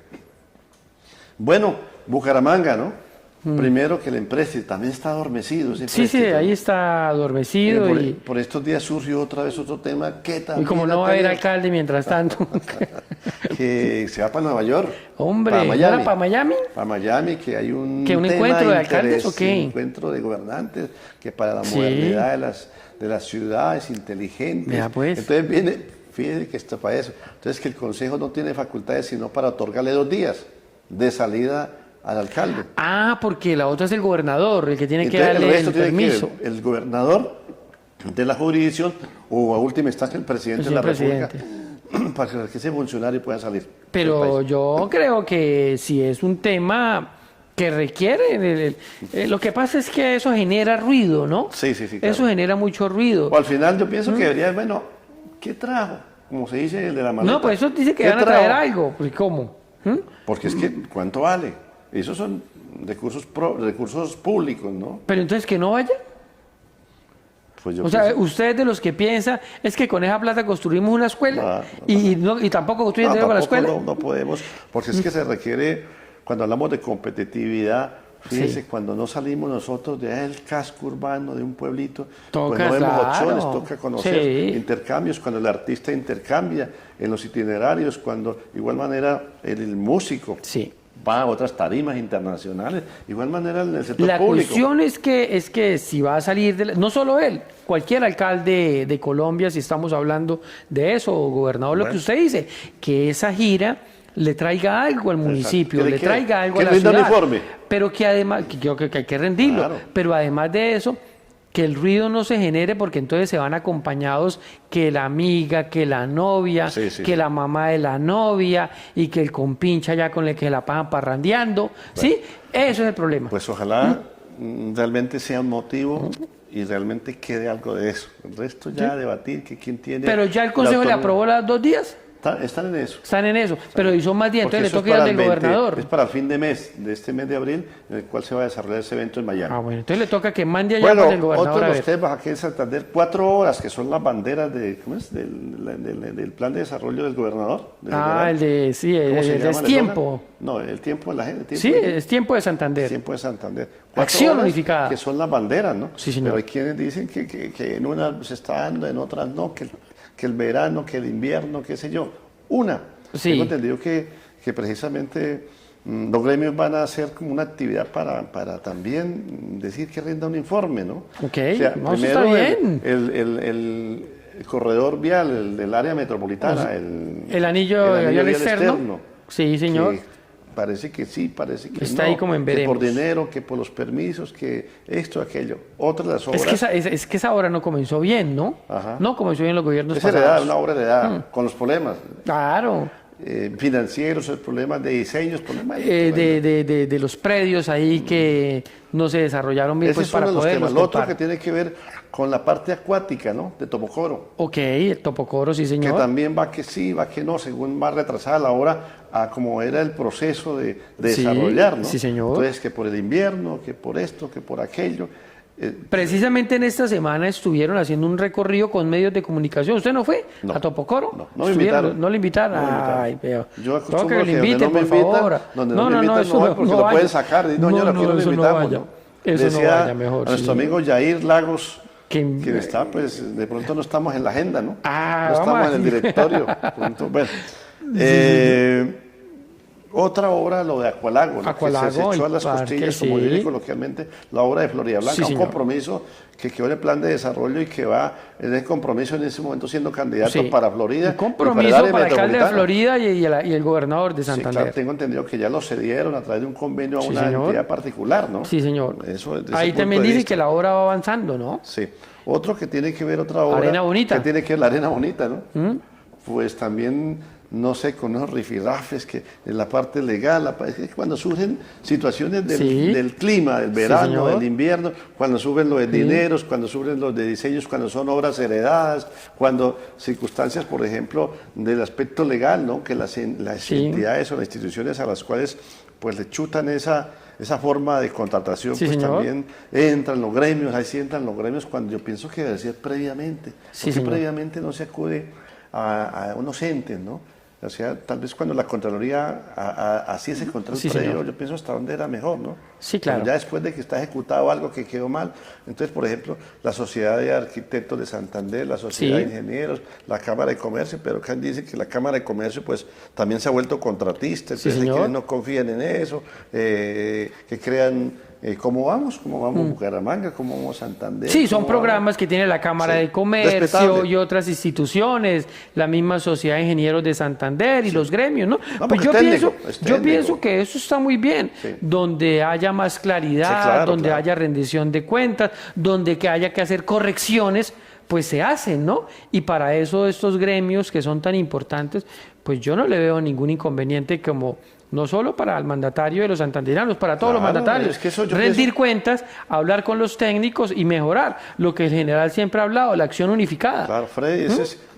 Speaker 2: Bueno, Bucaramanga, ¿no? Primero que la empresa también está adormecido. ese
Speaker 3: Sí, sí,
Speaker 2: empréstito,
Speaker 3: ahí
Speaker 2: ¿no?
Speaker 3: está adormecido
Speaker 2: Por estos días surgió otra vez otro tema que
Speaker 3: y
Speaker 2: también
Speaker 3: como no
Speaker 2: ha
Speaker 3: va a haber
Speaker 2: tenido-
Speaker 3: alcalde mientras tanto.
Speaker 2: que se va para Nueva York.
Speaker 3: Hombre,
Speaker 2: para
Speaker 3: ¿no
Speaker 2: Miami.
Speaker 3: era para Miami?
Speaker 2: Para Miami, que hay un
Speaker 3: ¿Que un
Speaker 2: tema
Speaker 3: encuentro de
Speaker 2: interés,
Speaker 3: alcaldes o qué?
Speaker 2: Un encuentro de gobernantes, que para la
Speaker 3: Sí.
Speaker 2: modernidad de las ciudades inteligentes.
Speaker 3: Vea, pues.
Speaker 2: Entonces viene, fíjese que está para eso. Entonces que el Consejo no tiene facultades sino para otorgarle 2 días. de salida al alcalde.
Speaker 3: Ah, porque la otra es el gobernador, el que tiene que
Speaker 2: Entonces,
Speaker 3: darle
Speaker 2: el resto
Speaker 3: el
Speaker 2: tiene que
Speaker 3: permiso.
Speaker 2: el gobernador de la jurisdicción o a última instancia el presidente de la República para que ese funcionario pueda salir.
Speaker 3: Pero yo creo que si es un tema que requiere, lo que pasa es que eso genera ruido, ¿no?
Speaker 2: Sí, sí, sí. Claro.
Speaker 3: Eso genera mucho ruido.
Speaker 2: O al final yo pienso que debería, bueno, ¿qué trajo? Como se dice el de la maleta.
Speaker 3: No, pues eso dice que
Speaker 2: ¿Qué
Speaker 3: van a
Speaker 2: trajo?
Speaker 3: traer algo. Pues ¿cómo?
Speaker 2: Porque es que, ¿cuánto vale? Esos son recursos públicos, ¿no?
Speaker 3: Pero entonces que no vaya.
Speaker 2: Pues yo
Speaker 3: O sea,
Speaker 2: pienso-
Speaker 3: usted de los que piensa es que con esa plata construimos una escuela y tampoco construyen
Speaker 2: No,
Speaker 3: dinero para la
Speaker 2: tampoco
Speaker 3: escuela.
Speaker 2: no podemos, porque es que se requiere, cuando hablamos de competitividad, fíjese,
Speaker 3: Sí.
Speaker 2: cuando no salimos nosotros del casco urbano de un pueblito,
Speaker 3: Toca,
Speaker 2: pues no vemos
Speaker 3: claro.
Speaker 2: opciones, toca conocer
Speaker 3: Sí.
Speaker 2: intercambios, cuando el artista intercambia en los itinerarios, cuando de igual manera el músico
Speaker 3: Sí.
Speaker 2: va a otras tarimas internacionales, de igual manera en el sector
Speaker 3: La
Speaker 2: público.
Speaker 3: cuestión es que si va a salir, no solo él, cualquier alcalde de Colombia, si estamos hablando de eso, o gobernador, lo que usted dice, que esa gira le traiga algo al municipio,
Speaker 2: ¿Que le
Speaker 3: le
Speaker 2: quede?
Speaker 3: traiga algo
Speaker 2: Que
Speaker 3: a la
Speaker 2: rinda
Speaker 3: ciudad.
Speaker 2: uniforme.
Speaker 3: Pero que además, que yo creo que hay que rendirlo,
Speaker 2: Claro.
Speaker 3: pero además de eso, que el ruido no se genere porque entonces se van acompañados que la amiga, que la novia,
Speaker 2: Sí, sí,
Speaker 3: que
Speaker 2: sí.
Speaker 3: la mamá de la novia y que el compincha ya con el que la pasan parrandeando, ¿sí? Eso es el problema.
Speaker 2: Pues ojalá realmente sea un motivo y realmente quede algo de eso. El resto ya debatir que quién tiene...
Speaker 3: Pero ya el
Speaker 2: la
Speaker 3: Consejo le
Speaker 2: autonomía.
Speaker 3: aprobó las 2 días.
Speaker 2: Están en eso.
Speaker 3: Están en eso. Pero hizo más días,
Speaker 2: Porque
Speaker 3: entonces le
Speaker 2: eso es
Speaker 3: toca ir al
Speaker 2: para
Speaker 3: del
Speaker 2: el 20,
Speaker 3: gobernador.
Speaker 2: es para el fin de mes, de este mes de abril, en el cual se va a desarrollar ese evento en Miami.
Speaker 3: Ah, bueno, entonces le toca que mande allá
Speaker 2: Bueno,
Speaker 3: para el
Speaker 2: otro
Speaker 3: gobernador
Speaker 2: de
Speaker 3: a
Speaker 2: los
Speaker 3: ver.
Speaker 2: temas aquí en Santander, 4 horas, que son las banderas de, ¿cómo es? Del plan de desarrollo del gobernador.
Speaker 3: Ah, el de, sí,
Speaker 2: ¿Cómo
Speaker 3: el
Speaker 2: se
Speaker 3: de
Speaker 2: llama?
Speaker 3: es
Speaker 2: ¿El
Speaker 3: tiempo.
Speaker 2: eslogan? No, el tiempo de la gente.
Speaker 3: Sí, es tiempo de Santander.
Speaker 2: Tiempo de Santander. 4
Speaker 3: Acción
Speaker 2: horas,
Speaker 3: unificada.
Speaker 2: que son las banderas, ¿no?
Speaker 3: Sí, señor.
Speaker 2: Pero hay quienes dicen que en unas se está dando, en otras no, que el verano, que el invierno, qué sé yo.
Speaker 3: Sí.
Speaker 2: Tengo entendido que precisamente los gremios van a hacer como una actividad para también decir que rinda un informe, ¿no?
Speaker 3: Ok,
Speaker 2: O sea,
Speaker 3: no, eso
Speaker 2: primero
Speaker 3: está bien.
Speaker 2: el corredor vial, el del área metropolitana,
Speaker 3: El anillo
Speaker 2: vial
Speaker 3: vial externo. Sí, señor.
Speaker 2: que parece que sí, parece que
Speaker 3: Está
Speaker 2: no,
Speaker 3: ahí como en
Speaker 2: que por
Speaker 3: veremos.
Speaker 2: dinero, que por los permisos, que esto, aquello. Otra de las obras
Speaker 3: Es que esa obra no comenzó bien, ¿no?
Speaker 2: Ajá.
Speaker 3: No comenzó bien los gobiernos
Speaker 2: es heredada,
Speaker 3: pasados.
Speaker 2: una obra heredada, con los problemas
Speaker 3: Claro.
Speaker 2: financieros, problemas de diseños, problemas
Speaker 3: De los predios ahí que no se desarrollaron bien
Speaker 2: Ese
Speaker 3: pues,
Speaker 2: es uno
Speaker 3: para
Speaker 2: de los
Speaker 3: poderlos
Speaker 2: temas. Lo otro
Speaker 3: comprar.
Speaker 2: que tiene que ver con la parte acuática, ¿no? De Tomocoro.
Speaker 3: Ok, el Topocoro, sí,
Speaker 2: Que
Speaker 3: señor.
Speaker 2: también va que sí, va que no, según más retrasada la hora a como era el proceso de
Speaker 3: Sí,
Speaker 2: desarrollar, ¿no?
Speaker 3: sí, señor.
Speaker 2: Entonces, que por el invierno, que por esto, que por aquello.
Speaker 3: Precisamente en esta semana estuvieron haciendo un recorrido con medios de comunicación. ¿Usted no fue
Speaker 2: No.
Speaker 3: a Topocoro?
Speaker 2: No me
Speaker 3: Estuvieron,
Speaker 2: invitaron.
Speaker 3: ¿No le invitaron?
Speaker 2: No me invitaron.
Speaker 3: Ay, veo.
Speaker 2: Yo acostumbro
Speaker 3: Toca que le
Speaker 2: que donde
Speaker 3: inviten,
Speaker 2: no me
Speaker 3: por
Speaker 2: invitan,
Speaker 3: favor.
Speaker 2: donde no me invitan,
Speaker 3: eso
Speaker 2: no voy porque lo
Speaker 3: vaya.
Speaker 2: pueden sacar. Y no, yo aquí no me
Speaker 3: eso
Speaker 2: invitamos,
Speaker 3: vaya.
Speaker 2: ¿no?
Speaker 3: Eso
Speaker 2: Decía
Speaker 3: no vaya mejor.
Speaker 2: a nuestro
Speaker 3: sí.
Speaker 2: amigo Yair Lagos,
Speaker 3: Que-
Speaker 2: quien está, pues, de pronto no estamos en la agenda, ¿no?
Speaker 3: Ah,
Speaker 2: no
Speaker 3: vamos
Speaker 2: estamos
Speaker 3: a-
Speaker 2: en el directorio. Pronto, bueno. Otra obra, lo de Acualago, ¿no?
Speaker 3: Acualago,
Speaker 2: que se echó a
Speaker 3: el
Speaker 2: las
Speaker 3: parque,
Speaker 2: costillas, como
Speaker 3: sí.
Speaker 2: dice coloquialmente, la obra de Florida Blanca,
Speaker 3: Sí,
Speaker 2: un
Speaker 3: señor.
Speaker 2: compromiso que quedó en el plan de desarrollo y que va en el compromiso en ese momento siendo candidato
Speaker 3: Sí.
Speaker 2: para Florida.
Speaker 3: Un
Speaker 2: y
Speaker 3: compromiso
Speaker 2: el área
Speaker 3: para el alcalde de
Speaker 2: metropolitana.
Speaker 3: Florida y el gobernador de
Speaker 2: Sí,
Speaker 3: Santander.
Speaker 2: claro, tengo entendido que ya lo cedieron a través de un convenio a
Speaker 3: Sí,
Speaker 2: una
Speaker 3: señor.
Speaker 2: entidad particular, ¿no?
Speaker 3: Sí, señor.
Speaker 2: Eso, desde ese
Speaker 3: Ahí
Speaker 2: punto
Speaker 3: también
Speaker 2: de
Speaker 3: dice
Speaker 2: vista.
Speaker 3: que la obra va avanzando, ¿no?
Speaker 2: Sí. Otro que tiene que ver otra obra.
Speaker 3: Arena Bonita.
Speaker 2: Que tiene que ver la Arena Bonita, ¿no? Pues también, no sé, con unos rifirrafes que en la parte legal, es que cuando surgen situaciones
Speaker 3: Sí.
Speaker 2: del clima, del verano,
Speaker 3: señor.
Speaker 2: del invierno, cuando suben los de dineros, cuando suben los de diseños, cuando son obras heredadas, cuando circunstancias, por ejemplo, del aspecto legal, ¿no? Que las
Speaker 3: Sí.
Speaker 2: entidades o las instituciones a las cuales pues le chutan esa forma de contratación,
Speaker 3: Sí,
Speaker 2: pues
Speaker 3: señor.
Speaker 2: también entran los gremios, ahí sí entran los gremios cuando yo pienso que debe ser previamente.
Speaker 3: Sí,
Speaker 2: porque
Speaker 3: señor.
Speaker 2: previamente no se acude a unos entes, ¿no? O sea, tal vez cuando la Contraloría hacía ese control
Speaker 3: Sí,
Speaker 2: previo,
Speaker 3: señor.
Speaker 2: yo pienso hasta dónde era mejor, ¿no?
Speaker 3: Sí, claro.
Speaker 2: Pero ya después de que está ejecutado algo que quedó mal, entonces, por ejemplo, la Sociedad de Arquitectos de Santander, la Sociedad
Speaker 3: Sí.
Speaker 2: de Ingenieros, la Cámara de Comercio, pero acá dicen que la Cámara de Comercio pues también se ha vuelto contratista,
Speaker 3: Sí,
Speaker 2: entonces hay
Speaker 3: señor.
Speaker 2: quienes no confían en eso, que crean ¿cómo vamos? ¿Cómo vamos Bucaramanga? ¿Cómo vamos Santander?
Speaker 3: Sí, son
Speaker 2: ¿Cómo
Speaker 3: programas
Speaker 2: vamos?
Speaker 3: que tiene la Cámara
Speaker 2: Sí,
Speaker 3: de Comercio
Speaker 2: respetable.
Speaker 3: y otras instituciones, la misma Sociedad de Ingenieros de Santander y los gremios, ¿no?
Speaker 2: No,
Speaker 3: Pues
Speaker 2: porque
Speaker 3: yo
Speaker 2: es
Speaker 3: pienso,
Speaker 2: técnico, es
Speaker 3: yo
Speaker 2: técnico.
Speaker 3: pienso que eso está muy bien,
Speaker 2: Sí.
Speaker 3: donde haya más claridad,
Speaker 2: Sí, claro,
Speaker 3: donde
Speaker 2: claro.
Speaker 3: haya rendición de cuentas, donde que haya que hacer correcciones, pues se hacen, ¿no? Y para eso estos gremios que son tan importantes, pues yo no le veo ningún inconveniente como no solo para el mandatario de los santanderianos, para todos los
Speaker 2: Claro,
Speaker 3: mandatarios,
Speaker 2: es que eso yo
Speaker 3: rendir
Speaker 2: pienso-
Speaker 3: cuentas, hablar con los técnicos y mejorar lo que el general siempre ha hablado, la acción unificada.
Speaker 2: Claro, Freddy,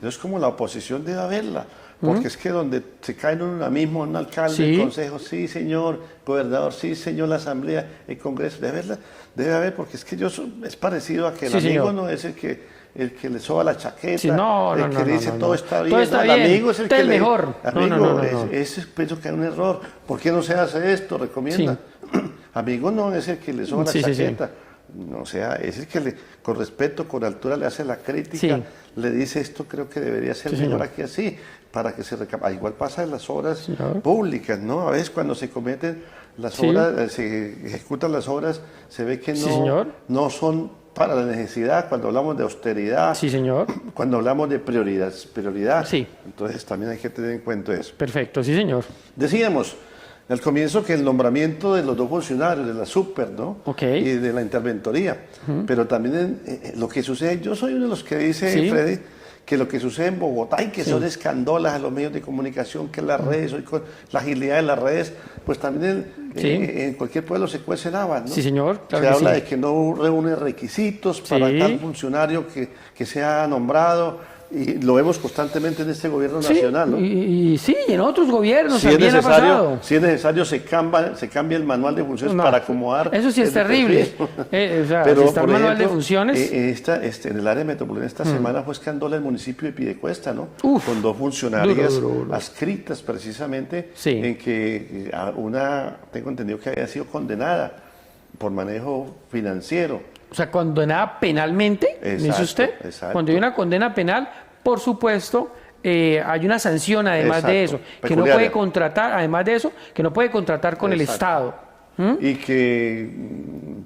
Speaker 2: es como la oposición debe haberla. Porque es que donde se caen en una misma, un alcalde,
Speaker 3: Sí.
Speaker 2: el consejo, sí señor, gobernador, sí señor, la asamblea, el congreso, debe haber, porque es que es parecido a que el
Speaker 3: Sí,
Speaker 2: amigo
Speaker 3: señor.
Speaker 2: no es el que le soba la chaqueta,
Speaker 3: Sí, no,
Speaker 2: el
Speaker 3: no,
Speaker 2: que
Speaker 3: no,
Speaker 2: dice
Speaker 3: no,
Speaker 2: todo
Speaker 3: no.
Speaker 2: está
Speaker 3: Todo
Speaker 2: bien,
Speaker 3: está
Speaker 2: no, el
Speaker 3: bien,
Speaker 2: amigo es el
Speaker 3: usted
Speaker 2: que
Speaker 3: es
Speaker 2: le-
Speaker 3: mejor. No,
Speaker 2: Amigo,
Speaker 3: no, no, no.
Speaker 2: ese pienso que hay un error. ¿Por qué no se hace esto? Recomienda. Amigo no es el que le soba la
Speaker 3: Sí, sí, sí.
Speaker 2: chaqueta. No, o sea, es el que con respeto, con altura le hace la crítica,
Speaker 3: Sí.
Speaker 2: le dice esto creo que debería ser
Speaker 3: Sí,
Speaker 2: mejor
Speaker 3: señor.
Speaker 2: aquí así, para que se igual pasa en las obras
Speaker 3: Señor.
Speaker 2: públicas, ¿no? A veces cuando se cometen las
Speaker 3: Sí.
Speaker 2: obras, se ejecutan las obras, se ve que
Speaker 3: Sí, señor.
Speaker 2: no son para la necesidad, cuando hablamos de austeridad,
Speaker 3: Sí, señor.
Speaker 2: cuando hablamos de prioridad.
Speaker 3: Sí.
Speaker 2: Entonces también hay que tener en cuenta eso.
Speaker 3: Perfecto, sí, señor.
Speaker 2: Decíamos al comienzo que el nombramiento de los dos funcionarios, de la super, ¿no?
Speaker 3: Ok.
Speaker 2: Y de la interventoría. Pero también lo que sucede, yo soy uno de los que dice,
Speaker 3: Sí.
Speaker 2: Freddy, que lo que sucede en Bogotá y que son escandolas a los medios de comunicación, que las redes, hoy con la agilidad de las redes, pues también
Speaker 3: Sí.
Speaker 2: en cualquier pueblo se cuecen habas, ¿no?
Speaker 3: Sí, señor, claro
Speaker 2: Se
Speaker 3: que
Speaker 2: habla
Speaker 3: sí.
Speaker 2: de que no reúne requisitos para
Speaker 3: Sí.
Speaker 2: tal funcionario que sea nombrado, y lo vemos constantemente en este gobierno
Speaker 3: Sí,
Speaker 2: nacional, ¿no?
Speaker 3: y sí, y en otros gobiernos
Speaker 2: Si es,
Speaker 3: también ha pasado.
Speaker 2: necesario, se cambia el manual de funciones
Speaker 3: No,
Speaker 2: para acomodar.
Speaker 3: eso sí es
Speaker 2: el
Speaker 3: terrible.
Speaker 2: perfil.
Speaker 3: O sea, si está el manual de funciones.
Speaker 2: En el área metropolitana esta semana fue escándalo el municipio de Piedecuesta, ¿no?
Speaker 3: Uf,
Speaker 2: Con dos funcionarias
Speaker 3: duro.
Speaker 2: adscritas precisamente
Speaker 3: Sí.
Speaker 2: en que una, tengo entendido que había sido condenada por manejo financiero.
Speaker 3: O sea, condenada penalmente, ¿me dice
Speaker 2: Exacto,
Speaker 3: usted?
Speaker 2: exacto.
Speaker 3: Cuando hay una condena penal, por supuesto, hay una sanción además de eso,
Speaker 2: Exacto,
Speaker 3: que no
Speaker 2: pecuniaria.
Speaker 3: puede contratar, además de eso, que no puede contratar con el
Speaker 2: Exacto.
Speaker 3: Estado.
Speaker 2: Y que,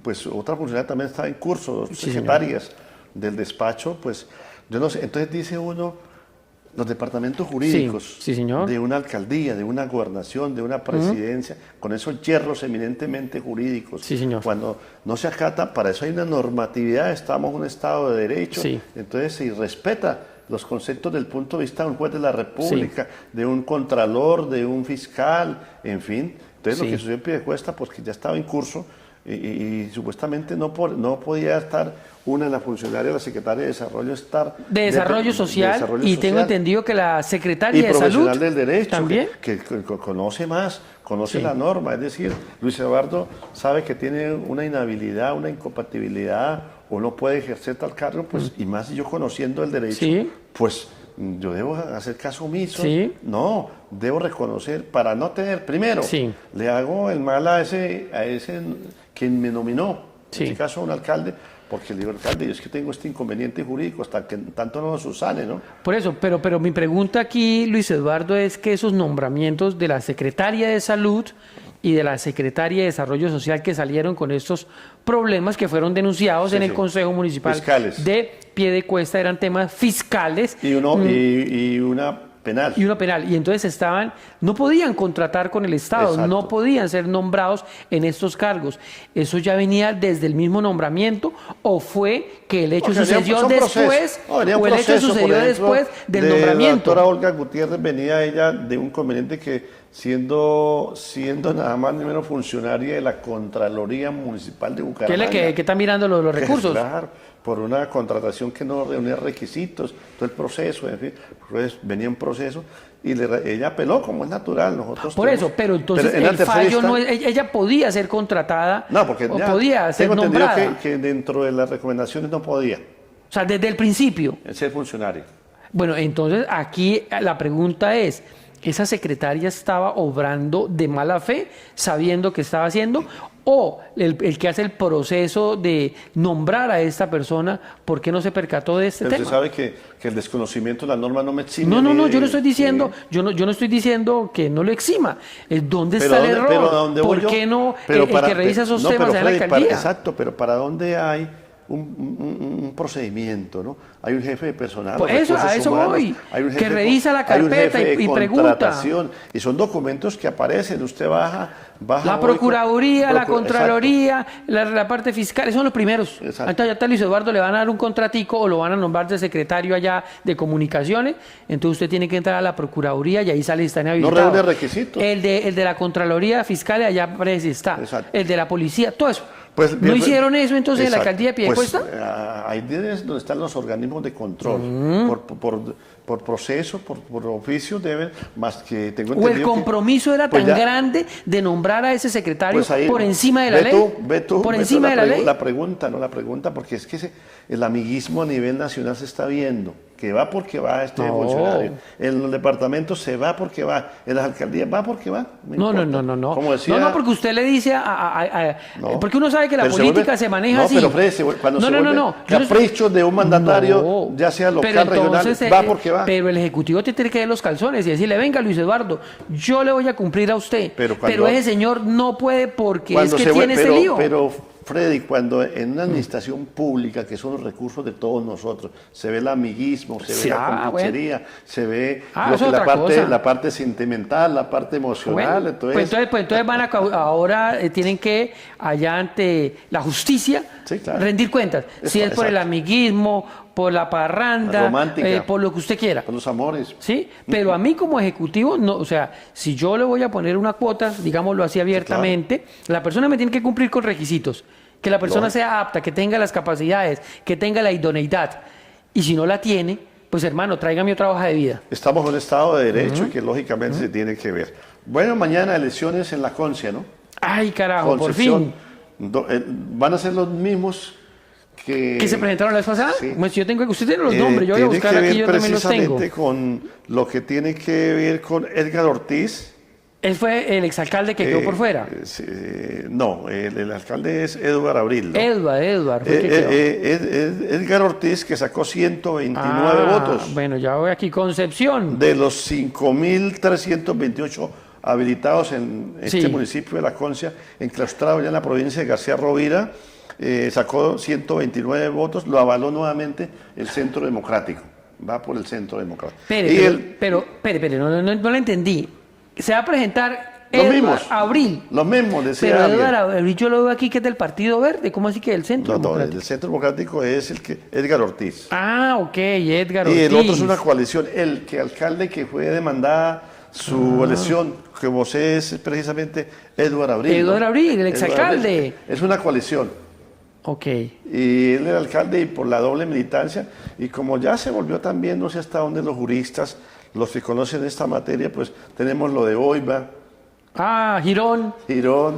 Speaker 2: pues, otra funcionaria también estaba en curso, dos
Speaker 3: Sí,
Speaker 2: secretarias del despacho, pues, yo no sé, entonces dice uno, los departamentos jurídicos
Speaker 3: sí, señor.
Speaker 2: de una alcaldía, de una gobernación, de una presidencia, con esos hierros eminentemente jurídicos,
Speaker 3: Sí, señor.
Speaker 2: cuando no se acata, para eso hay una normatividad, estamos en un Estado de Derecho,
Speaker 3: Sí.
Speaker 2: entonces se respeta los conceptos del punto de vista de un juez de la República, de un contralor, de un fiscal, en fin. Entonces
Speaker 3: Sí.
Speaker 2: lo que sucedió en Piedecuesta, pues que ya estaba en curso y supuestamente no podía estar una de las funcionarias, la secretaria de Desarrollo,
Speaker 3: De desarrollo social,
Speaker 2: Desarrollo
Speaker 3: y tengo
Speaker 2: Social,
Speaker 3: entendido que la
Speaker 2: y
Speaker 3: secretaria de
Speaker 2: profesional
Speaker 3: salud
Speaker 2: del derecho,
Speaker 3: también.
Speaker 2: que conoce más, conoce
Speaker 3: Sí.
Speaker 2: la norma. Es decir, Luis Eduardo sabe que tiene una inhabilidad, una incompatibilidad, o no puede ejercer tal cargo, pues, y más yo conociendo el derecho,
Speaker 3: Sí.
Speaker 2: pues yo debo hacer caso omiso.
Speaker 3: Sí.
Speaker 2: No, debo reconocer, para no tener, primero,
Speaker 3: Sí.
Speaker 2: le hago el mal a ese quien me nominó,
Speaker 3: Sí.
Speaker 2: en este caso a un alcalde, porque le digo, alcalde, yo es que tengo este inconveniente jurídico, hasta que tanto no lo subsane, ¿no?
Speaker 3: Por eso, pero mi pregunta aquí, Luis Eduardo, es que esos nombramientos de la secretaria de Salud y de la secretaria de Desarrollo Social que salieron con estos problemas que fueron denunciados
Speaker 2: Sí,
Speaker 3: en el
Speaker 2: sí.
Speaker 3: Consejo Municipal
Speaker 2: Fiscales.
Speaker 3: de Piedecuesta eran temas fiscales
Speaker 2: Y una penal.
Speaker 3: y uno penal. Y entonces no podían contratar con el Estado,
Speaker 2: Exacto.
Speaker 3: no podían ser nombrados en estos cargos. ¿Eso ya venía desde el mismo nombramiento o fue que el hecho
Speaker 2: Porque
Speaker 3: sucedió
Speaker 2: son
Speaker 3: después
Speaker 2: procesos. No, venía un
Speaker 3: o el hecho
Speaker 2: proceso, por
Speaker 3: sucedió
Speaker 2: ejemplo,
Speaker 3: después del
Speaker 2: de
Speaker 3: nombramiento?
Speaker 2: La doctora Olga Gutiérrez venía ella de un inconveniente que siendo nada más ni menos funcionaria de la Contraloría Municipal de
Speaker 3: ¿Qué,
Speaker 2: Bucaramanga.
Speaker 3: que está mirando los recursos?
Speaker 2: Claro, por una contratación que no reunía requisitos, todo el proceso, en fin, pues venía un proceso y ella apeló como es natural. Nosotros
Speaker 3: Por eso, pero entonces
Speaker 2: en la
Speaker 3: el
Speaker 2: tercera
Speaker 3: fallo no
Speaker 2: instancia-
Speaker 3: es, ella podía ser contratada
Speaker 2: No, porque
Speaker 3: o
Speaker 2: ya
Speaker 3: podía ser
Speaker 2: tengo entendido
Speaker 3: nombrada.
Speaker 2: que dentro de las recomendaciones no podía
Speaker 3: O sea, desde el principio.
Speaker 2: ser funcionario.
Speaker 3: Bueno, entonces aquí la pregunta es, ¿esa secretaria estaba obrando de mala fe, sabiendo que estaba haciendo, O el que hace el proceso de nombrar a esta persona, ¿por qué no se percató de este
Speaker 2: Pero
Speaker 3: tema?
Speaker 2: usted sabe que el desconocimiento de la norma no me exime.
Speaker 3: No, yo no estoy diciendo, yo no estoy diciendo que no lo exima. ¿Dónde está el error?
Speaker 2: Pero ¿a dónde voy
Speaker 3: ¿Por
Speaker 2: yo?
Speaker 3: qué no
Speaker 2: Pero
Speaker 3: el que revisa esos
Speaker 2: no,
Speaker 3: temas
Speaker 2: pero
Speaker 3: en la
Speaker 2: Freddy,
Speaker 3: alcaldía?
Speaker 2: exacto, pero ¿para dónde hay un procedimiento, ¿no? Hay un jefe de personal,
Speaker 3: Pues
Speaker 2: los
Speaker 3: eso,
Speaker 2: recursos
Speaker 3: a eso
Speaker 2: humanos,
Speaker 3: voy,
Speaker 2: hay un
Speaker 3: que
Speaker 2: jefe
Speaker 3: revisa la
Speaker 2: hay un
Speaker 3: carpeta
Speaker 2: jefe de
Speaker 3: y pregunta.
Speaker 2: contratación, y son documentos que aparecen, usted baja
Speaker 3: La
Speaker 2: hoy
Speaker 3: Procuraduría, la
Speaker 2: exacto.
Speaker 3: Contraloría, la parte fiscal, esos son los primeros.
Speaker 2: Exacto.
Speaker 3: Entonces ya a Luis Eduardo le van a dar un contratico o lo van a nombrar de secretario allá de comunicaciones, entonces usted tiene que entrar a la Procuraduría y ahí sale está inhabilitado.
Speaker 2: No reúne requisitos.
Speaker 3: El de la Contraloría Fiscal allá aparece, está.
Speaker 2: Exacto.
Speaker 3: El de la policía, todo eso.
Speaker 2: Pues,
Speaker 3: ¿No
Speaker 2: bien,
Speaker 3: hicieron eso entonces en la
Speaker 2: exacto.
Speaker 3: alcaldía de Piedecuesta?
Speaker 2: Pues, ahí es donde están los organismos de control. Por proceso, por oficio, deben, más que tengo
Speaker 3: ¿O el
Speaker 2: entendido
Speaker 3: compromiso era
Speaker 2: pues
Speaker 3: tan
Speaker 2: ya-
Speaker 3: grande de nombrar a ese secretario
Speaker 2: pues ahí,
Speaker 3: por encima de la
Speaker 2: ve
Speaker 3: ley?
Speaker 2: tú, ve tú,
Speaker 3: por
Speaker 2: ve tú
Speaker 3: encima de la ley.
Speaker 2: La pregunta, porque es que el amiguismo a nivel nacional se está viendo, que va porque va este
Speaker 3: No.
Speaker 2: funcionario. En los departamentos se va porque va, en las alcaldías va porque va.
Speaker 3: No.
Speaker 2: Como decía,
Speaker 3: No, porque usted le dice
Speaker 2: No.
Speaker 3: porque uno sabe que la
Speaker 2: Pero
Speaker 3: política se maneja
Speaker 2: no,
Speaker 3: así.
Speaker 2: pero Freddy, cuando se vuelve
Speaker 3: Yo no-
Speaker 2: caprichos de un mandatario,
Speaker 3: No.
Speaker 2: ya sea local,
Speaker 3: Pero
Speaker 2: regional,
Speaker 3: entonces,
Speaker 2: va porque va.
Speaker 3: Pero el Ejecutivo te tiene que dar los calzones y decirle, venga Luis Eduardo, yo le voy a cumplir a usted.
Speaker 2: Pero
Speaker 3: Pero,
Speaker 2: cuando-
Speaker 3: ese señor no puede porque es
Speaker 2: Cuando
Speaker 3: que
Speaker 2: se
Speaker 3: tiene
Speaker 2: vuelve-
Speaker 3: ese lío.
Speaker 2: Pero, Freddy, cuando en una administración pública, que son los recursos de todos nosotros, se ve el amiguismo, se
Speaker 3: Sí,
Speaker 2: ve la complicería, se ve
Speaker 3: eso es
Speaker 2: la
Speaker 3: otra
Speaker 2: parte,
Speaker 3: cosa.
Speaker 2: la parte sentimental, la parte emocional.
Speaker 3: Bueno,
Speaker 2: entonces,
Speaker 3: pues entonces van ahora tienen que allá ante la justicia
Speaker 2: Sí, claro.
Speaker 3: rendir cuentas. Si es por el
Speaker 2: Exacto.
Speaker 3: amiguismo, por la parranda,
Speaker 2: Romántica.
Speaker 3: por lo que usted quiera.
Speaker 2: con los amores.
Speaker 3: ¿Sí? Pero a mí como ejecutivo, no, o sea, si yo le voy a poner una cuota, digámoslo así abiertamente, la persona me tiene que cumplir con requisitos. Que la persona
Speaker 2: Lógico.
Speaker 3: sea apta, que tenga las capacidades, que tenga la idoneidad. Y si no la tiene, pues hermano, tráigame otra hoja de vida.
Speaker 2: Estamos en un Estado de Derecho y que lógicamente se tiene que ver. Bueno, mañana elecciones en la Concia, ¿no?
Speaker 3: Ay, carajo, por
Speaker 2: Concepción.
Speaker 3: fin.
Speaker 2: Van a ser los mismos que...
Speaker 3: ¿Que se presentaron la vez pasada?
Speaker 2: Sí.
Speaker 3: Pues yo tengo, usted tiene los nombres, yo voy a
Speaker 2: tiene
Speaker 3: buscar
Speaker 2: que
Speaker 3: aquí,
Speaker 2: ver
Speaker 3: yo también los tengo.
Speaker 2: precisamente con lo que tiene que ver con Edgar Ortiz.
Speaker 3: Él fue el exalcalde que quedó por fuera.
Speaker 2: No, el alcalde es Edward Abril, ¿no?
Speaker 3: Edward, fue el que quedó.
Speaker 2: Edgar Ortiz, que sacó 129 votos
Speaker 3: Bueno, ya voy aquí. Concepción.
Speaker 2: de los 5.328 habilitados en este
Speaker 3: Sí.
Speaker 2: municipio de La Concia, enclaustrado ya en la provincia de García Rovira, sacó 129 votos, lo avaló nuevamente el Centro Democrático. Va por el Centro Democrático.
Speaker 3: Pero, no lo entendí. Se va a presentar
Speaker 2: Los
Speaker 3: Edward
Speaker 2: mismos.
Speaker 3: Abril.
Speaker 2: Los mismos, decía
Speaker 3: Pero
Speaker 2: alguien.
Speaker 3: Edward Abril yo lo veo aquí que es del Partido Verde. ¿Cómo así que del Centro
Speaker 2: No,
Speaker 3: Democrático?
Speaker 2: el Centro Democrático es Edgar Ortiz.
Speaker 3: Ok, Edgar Ortiz.
Speaker 2: Y el otro es una coalición. El alcalde que fue demandada su elección, que vos es precisamente Edward Abril.
Speaker 3: Edward Abril, el
Speaker 2: Edward
Speaker 3: exalcalde.
Speaker 2: Abril. Es una coalición.
Speaker 3: Ok.
Speaker 2: Y él era alcalde y por la doble militancia. Y como ya se volvió también, no sé hasta dónde los juristas, los que conocen esta materia, pues tenemos lo de Oiva,
Speaker 3: Girón.
Speaker 2: Girón.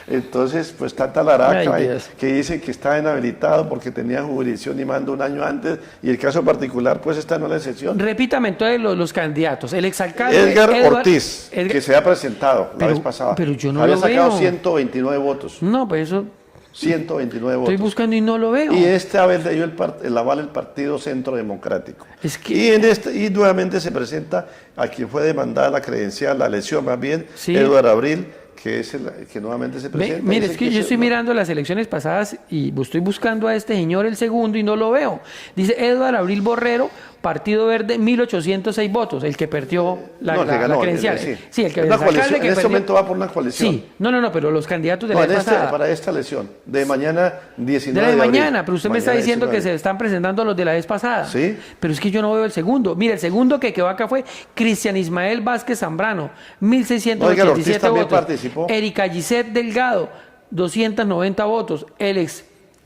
Speaker 2: Entonces, pues tanta laraca
Speaker 3: Ay,
Speaker 2: ahí,
Speaker 3: Dios.
Speaker 2: que dice que está inhabilitado porque tenía jurisdicción y mando un año antes, y el caso particular, pues esta no es la excepción.
Speaker 3: Repítame entonces los candidatos. El exalcalde
Speaker 2: Edgar
Speaker 3: Edward-
Speaker 2: Ortiz,
Speaker 3: Edgar-
Speaker 2: que se ha presentado la
Speaker 3: Pero-
Speaker 2: vez pasada,
Speaker 3: pero yo no
Speaker 2: había
Speaker 3: lo
Speaker 2: sacado
Speaker 3: veo.
Speaker 2: 129 votos.
Speaker 3: No, pues eso
Speaker 2: 129
Speaker 3: estoy
Speaker 2: votos.
Speaker 3: buscando y no lo veo.
Speaker 2: Y esta vez le dio el aval del Partido Centro Democrático.
Speaker 3: Es que-
Speaker 2: Y nuevamente se presenta a quien fue demandada la credencial, la elección más bien,
Speaker 3: Sí.
Speaker 2: Edward Abril, que es el que nuevamente se
Speaker 3: Ve,
Speaker 2: presenta.
Speaker 3: mire,
Speaker 2: Dice
Speaker 3: es que yo estoy
Speaker 2: no.
Speaker 3: mirando las elecciones pasadas y estoy buscando a este señor el segundo y no lo veo. Dice Edward Abril Borrero, Partido Verde, 1.806 votos, el que perdió la,
Speaker 2: No, el que
Speaker 3: la- la
Speaker 2: ganó,
Speaker 3: credencial.
Speaker 2: sí.
Speaker 3: Sí, el que
Speaker 2: Es
Speaker 3: el
Speaker 2: una
Speaker 3: alcalde
Speaker 2: coalición,
Speaker 3: que
Speaker 2: en este
Speaker 3: perdió.
Speaker 2: momento va por una coalición.
Speaker 3: Sí, no, pero los candidatos de la
Speaker 2: No,
Speaker 3: vez pasada.
Speaker 2: para esta elección, de mañana 19
Speaker 3: De la de
Speaker 2: abril.
Speaker 3: mañana, pero usted me está
Speaker 2: Mañana
Speaker 3: diciendo que
Speaker 2: 19.
Speaker 3: se están presentando los de la vez pasada.
Speaker 2: Sí.
Speaker 3: Pero es que yo no veo el segundo. Mire, el segundo que quedó acá fue Cristian Ismael Vázquez Zambrano,
Speaker 2: No, Edgar Ortiz
Speaker 3: 1.687
Speaker 2: también
Speaker 3: votos.
Speaker 2: participó.
Speaker 3: Erika Gisette Delgado, 290 votos.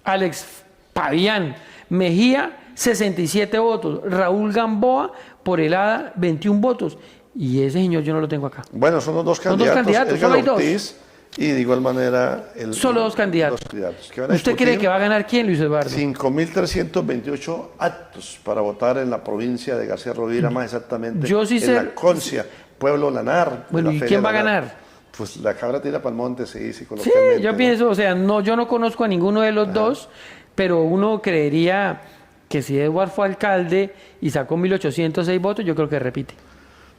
Speaker 3: Alex Pavián Mejía, 67 votos. Raúl Gamboa, por el ADA, 21 votos. Y ese señor yo no lo tengo acá.
Speaker 2: Bueno, son los dos
Speaker 3: Son dos
Speaker 2: candidatos.
Speaker 3: candidatos,
Speaker 2: Edgar
Speaker 3: solo hay dos.
Speaker 2: Ortiz y de igual manera
Speaker 3: Solo dos candidatos.
Speaker 2: que van a
Speaker 3: ¿Usted cree
Speaker 2: discutir
Speaker 3: que va a ganar quién, Luis Eduardo?
Speaker 2: 5.328 actos para votar en la provincia de García Rovira, más exactamente
Speaker 3: Yo sí
Speaker 2: en
Speaker 3: sé-
Speaker 2: la Concia, Pueblo Lanar. de
Speaker 3: Bueno,
Speaker 2: la
Speaker 3: ¿y
Speaker 2: Feria
Speaker 3: quién va a
Speaker 2: Lanar.
Speaker 3: ganar?
Speaker 2: pues la cabra tira para el monte, se dice
Speaker 3: Sí,
Speaker 2: coloquialmente,
Speaker 3: yo
Speaker 2: ¿no?
Speaker 3: pienso, o sea, no, yo no conozco a ninguno de los dos, pero uno creería que si Edward fue alcalde y sacó 1.806 votos, yo creo que repite.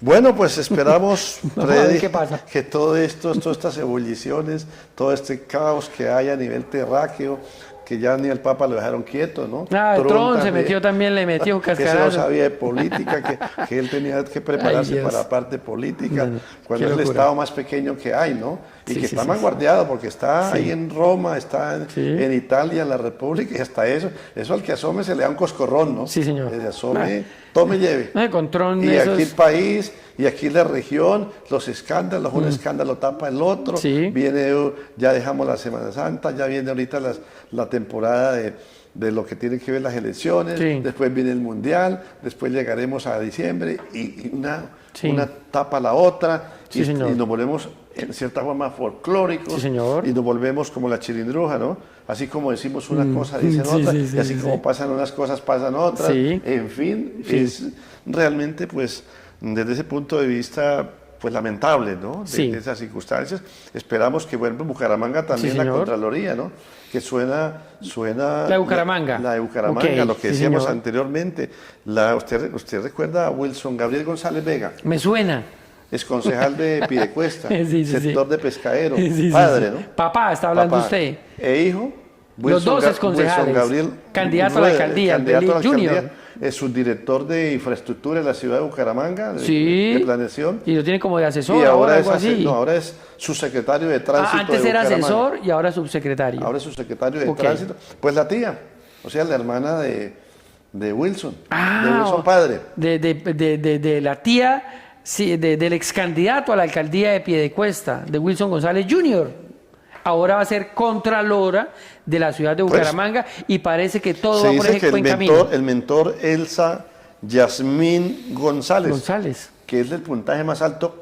Speaker 2: Bueno, pues esperamos
Speaker 3: Vamos a ver qué pasa.
Speaker 2: que todo esto, todas estas ebulliciones, todo este caos que hay a nivel terráqueo, que ya ni el Papa lo dejaron quieto, ¿no?
Speaker 3: Ah, Trump se
Speaker 2: también,
Speaker 3: metió también, le metió un
Speaker 2: que se no
Speaker 3: cascarazo.
Speaker 2: sabía de política, que él tenía que prepararse
Speaker 3: Ay, Dios.
Speaker 2: para la parte política,
Speaker 3: No,
Speaker 2: cuando
Speaker 3: qué
Speaker 2: es el
Speaker 3: locura.
Speaker 2: estado más pequeño que hay, ¿no? Y
Speaker 3: Sí,
Speaker 2: que
Speaker 3: sí,
Speaker 2: está
Speaker 3: sí,
Speaker 2: vanguardiado, porque está
Speaker 3: Sí.
Speaker 2: ahí en Roma, está
Speaker 3: Sí.
Speaker 2: en Italia, en la República, y hasta eso al que asome se le da un coscorrón, ¿no?
Speaker 3: Sí, señor.
Speaker 2: Que se asome, tome y lleve.
Speaker 3: Con Trump
Speaker 2: Y
Speaker 3: esos-
Speaker 2: aquí el país, y aquí la región, los escándalos, un escándalo tapa el otro.
Speaker 3: Sí.
Speaker 2: Viene, ya dejamos la Semana Santa, ya viene ahorita la temporada de lo que tiene que ver las elecciones,
Speaker 3: Sí.
Speaker 2: después viene el Mundial, después llegaremos a diciembre y
Speaker 3: Sí.
Speaker 2: una tapa a la otra,
Speaker 3: Sí,
Speaker 2: y
Speaker 3: señor.
Speaker 2: nos volvemos en cierta forma folclóricos,
Speaker 3: Sí, señor.
Speaker 2: y nos volvemos como la chilindruja, ¿no? Así como decimos una cosa, dicen
Speaker 3: Sí,
Speaker 2: otra,
Speaker 3: sí, sí,
Speaker 2: y así
Speaker 3: sí,
Speaker 2: como
Speaker 3: sí.
Speaker 2: pasan unas cosas, pasan otras.
Speaker 3: Sí.
Speaker 2: En fin,
Speaker 3: Sí.
Speaker 2: es realmente, pues, desde ese punto de vista, pues lamentable, ¿no?
Speaker 3: Sí.
Speaker 2: De esas circunstancias. Esperamos que vuelva en Bucaramanga también
Speaker 3: Sí,
Speaker 2: la
Speaker 3: señor.
Speaker 2: Contraloría, ¿no? Que suena...
Speaker 3: La de Bucaramanga.
Speaker 2: La de Bucaramanga,
Speaker 3: Ok,
Speaker 2: lo que
Speaker 3: sí,
Speaker 2: decíamos
Speaker 3: señor.
Speaker 2: anteriormente. ¿Usted recuerda a Wilson Gabriel González Vega?
Speaker 3: Me suena.
Speaker 2: Es concejal de Piedecuesta,
Speaker 3: Sí, sí, sí.
Speaker 2: sector de Pescadero,
Speaker 3: Sí, sí,
Speaker 2: padre,
Speaker 3: sí.
Speaker 2: ¿no?
Speaker 3: Papá, está hablando
Speaker 2: Papá.
Speaker 3: usted.
Speaker 2: E hijo.
Speaker 3: Los dos exconcejales.
Speaker 2: Wilson Gabriel
Speaker 3: Candidato a la
Speaker 2: Rueda,
Speaker 3: alcaldía,
Speaker 2: candidato a la
Speaker 3: Belli Junior.
Speaker 2: alcaldía, es subdirector de infraestructura de la ciudad de Bucaramanga,
Speaker 3: Sí.
Speaker 2: de planeación.
Speaker 3: Y lo tiene como de asesor
Speaker 2: Y
Speaker 3: ahora,
Speaker 2: ahora
Speaker 3: algo
Speaker 2: es,
Speaker 3: así.
Speaker 2: no, ahora es subsecretario de tránsito.
Speaker 3: Antes
Speaker 2: de
Speaker 3: era
Speaker 2: Bucaramanga.
Speaker 3: asesor y ahora subsecretario.
Speaker 2: Ahora es subsecretario de
Speaker 3: Ok.
Speaker 2: tránsito. Pues la tía, o sea, la hermana de Wilson, de Wilson
Speaker 3: o-
Speaker 2: padre.
Speaker 3: de la tía, sí, del ex candidato a la alcaldía de Piedecuesta, de Wilson González Jr. Ahora va a ser contralora de la ciudad de Bucaramanga y parece que todo
Speaker 2: Se
Speaker 3: va por
Speaker 2: dice
Speaker 3: ese
Speaker 2: que
Speaker 3: buen camino.
Speaker 2: el mentor Elsa Yasmín González,
Speaker 3: González,
Speaker 2: que es el puntaje más alto.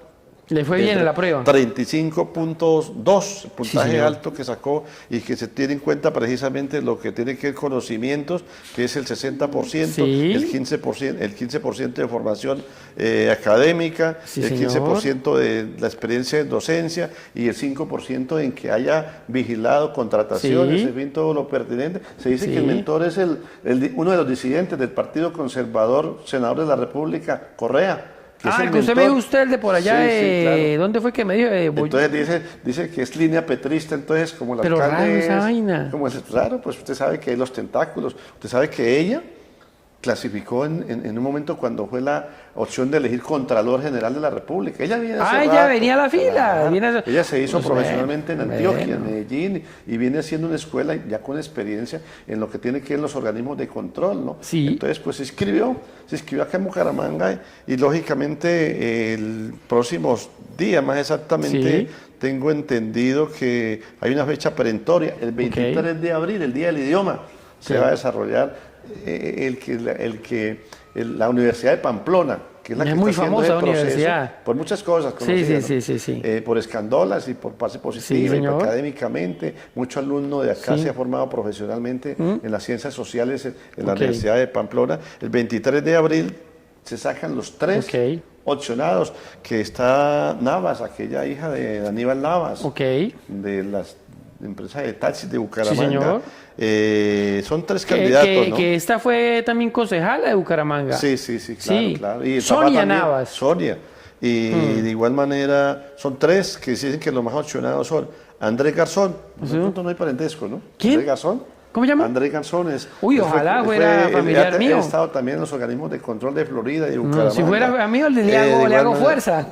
Speaker 3: le fue bien en la prueba.
Speaker 2: 35.2, puntaje
Speaker 3: señor.
Speaker 2: alto que sacó y que se tiene en cuenta precisamente lo que tiene que ver conocimientos, que es el 60%,
Speaker 3: Sí.
Speaker 2: el 15% de formación académica,
Speaker 3: Sí,
Speaker 2: el
Speaker 3: señor.
Speaker 2: 15% de la experiencia en docencia y el 5% en que haya vigilado contrataciones,
Speaker 3: Sí.
Speaker 2: en fin, todo lo pertinente. Se dice
Speaker 3: Sí.
Speaker 2: que el mentor es uno de los disidentes del Partido Conservador, senador de la República, Correa. Que es
Speaker 3: Ah,
Speaker 2: el
Speaker 3: el que usted me
Speaker 2: mentor.
Speaker 3: dijo usted, el de por allá,
Speaker 2: Sí, sí, claro.
Speaker 3: ¿dónde fue que me dijo?
Speaker 2: Entonces dice que es línea petrista, entonces como el
Speaker 3: Pero
Speaker 2: alcalde
Speaker 3: raro esa
Speaker 2: es-
Speaker 3: vaina.
Speaker 2: Claro, pues usted sabe que hay los tentáculos, usted sabe que ella clasificó en un momento cuando fue la opción de elegir Contralor General de la República. Ella viene hace
Speaker 3: ella
Speaker 2: rato.
Speaker 3: venía a la fila,
Speaker 2: Claro.
Speaker 3: viene a-
Speaker 2: Ella se hizo
Speaker 3: Pues
Speaker 2: profesionalmente
Speaker 3: bueno,
Speaker 2: en Antioquia,
Speaker 3: bueno.
Speaker 2: en Medellín, y viene haciendo una escuela ya con experiencia en lo que tiene que ver los organismos de control, ¿no?
Speaker 3: Sí.
Speaker 2: Entonces, pues se inscribió acá en Bucaramanga y lógicamente el próximo día, más exactamente,
Speaker 3: Sí.
Speaker 2: tengo entendido que hay una fecha perentoria, el 23 de abril, el Día del Idioma, se
Speaker 3: Sí.
Speaker 2: va a desarrollar la Universidad de Pamplona, que es la
Speaker 3: Es
Speaker 2: que
Speaker 3: muy
Speaker 2: está haciendo
Speaker 3: famosa
Speaker 2: ese proceso,
Speaker 3: universidad.
Speaker 2: por muchas cosas
Speaker 3: Sí,
Speaker 2: conocidas,
Speaker 3: sí,
Speaker 2: ¿no?
Speaker 3: sí, sí.
Speaker 2: Por escandolas y por parte
Speaker 3: Sí,
Speaker 2: positiva y por
Speaker 3: señor.
Speaker 2: académicamente. Mucho alumno de acá
Speaker 3: Sí.
Speaker 2: se ha formado profesionalmente en las ciencias sociales en la
Speaker 3: Ok.
Speaker 2: Universidad de Pamplona. El 23 de abril se sacan los 3
Speaker 3: Ok.
Speaker 2: opcionados, que está Navas, aquella hija de Aníbal Navas,
Speaker 3: Ok.
Speaker 2: de las empresas de taxis de Bucaramanga.
Speaker 3: señor.
Speaker 2: Son 3 candidatos, ¿no?
Speaker 3: Que esta fue también concejala de Bucaramanga.
Speaker 2: Sí, claro,
Speaker 3: Sí.
Speaker 2: claro. Y el
Speaker 3: Sonia
Speaker 2: papá también,
Speaker 3: Navas.
Speaker 2: Sonia. Y de igual manera, son 3 que dicen que los más opcionados son Andrés Garzón. De pronto no hay parentesco, ¿no?
Speaker 3: ¿Quién?
Speaker 2: Andrés Garzón.
Speaker 3: ¿Cómo se llama?
Speaker 2: Andrés Garzón es.
Speaker 3: Uy,
Speaker 2: él
Speaker 3: ojalá
Speaker 2: él
Speaker 3: fuera
Speaker 2: él
Speaker 3: familiar
Speaker 2: ha
Speaker 3: mío.
Speaker 2: estado también en los organismos de control de Florida y de
Speaker 3: No,
Speaker 2: Bucaramanga.
Speaker 3: si fuera amigo, le
Speaker 2: de
Speaker 3: hago
Speaker 2: igual manera,
Speaker 3: fuerza.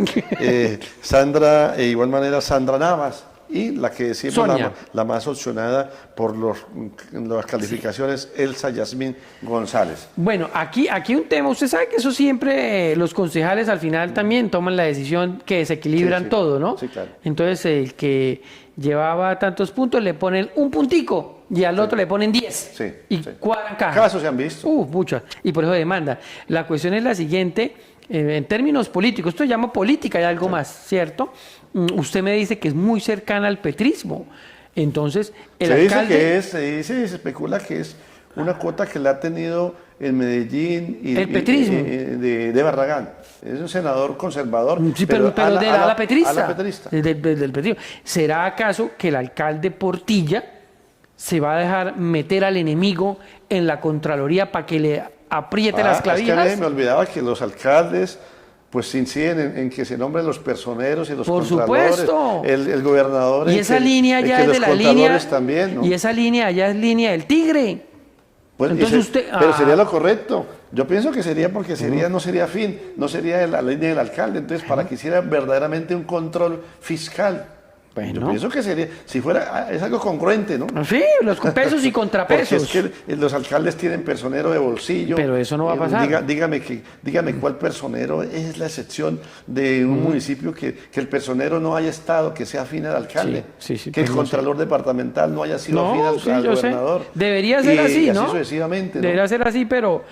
Speaker 2: Sandra, de igual manera, Sandra Navas. Y la que decimos
Speaker 3: Sonia.
Speaker 2: la más opcionada por las calificaciones, Elsa Yasmín González.
Speaker 3: Bueno, aquí un tema, usted sabe que eso siempre los concejales al final también toman la decisión que desequilibran
Speaker 2: Sí, sí.
Speaker 3: todo, ¿no?
Speaker 2: Sí, claro.
Speaker 3: Entonces el que llevaba tantos puntos le ponen un puntico y al otro le ponen 10
Speaker 2: Sí,
Speaker 3: y
Speaker 2: sí.
Speaker 3: cuadran caja.
Speaker 2: Casos se han visto.
Speaker 3: Muchas. Y por eso demanda. La cuestión es la siguiente, en términos políticos, esto se llama política y algo más, ¿cierto? Usted me dice que es muy cercana al petrismo. Entonces, el
Speaker 2: Se dice
Speaker 3: alcalde...
Speaker 2: se especula que es una cuota que le ha tenido en Medellín y
Speaker 3: el petrismo
Speaker 2: de Barragán. Es un senador conservador,
Speaker 3: sí, pero de la petrista.
Speaker 2: A la petrista.
Speaker 3: Del petrismo. ¿Será acaso que el alcalde Portilla se va a dejar meter al enemigo en la Contraloría para que le apriete las clavijas?
Speaker 2: Es que a mí me olvidaba que los alcaldes pues inciden en que se nombren los personeros y los
Speaker 3: Por
Speaker 2: contralores,
Speaker 3: supuesto.
Speaker 2: El gobernador,
Speaker 3: Y esa línea ya es de la línea
Speaker 2: también, ¿no?
Speaker 3: Y esa línea ya es línea del tigre.
Speaker 2: Pues,
Speaker 3: Entonces
Speaker 2: pero sería lo correcto. Yo pienso que sería porque no sería fin, no sería la línea del alcalde. Entonces, para que hiciera verdaderamente un control fiscal.
Speaker 3: Bueno.
Speaker 2: Yo pienso que sería, si fuera, es algo congruente, ¿no?
Speaker 3: Sí, los pesos y contrapesos.
Speaker 2: Porque es que los alcaldes tienen personero de bolsillo.
Speaker 3: Pero eso no va a pasar.
Speaker 2: Dígame cuál personero es la excepción de un municipio que el personero no haya estado, que sea afín al alcalde.
Speaker 3: Sí,
Speaker 2: que el contralor departamental no haya sido afín al gobernador.
Speaker 3: Debería ser así, ¿no?
Speaker 2: Así sucesivamente, ¿no?
Speaker 3: Debería ser así, pero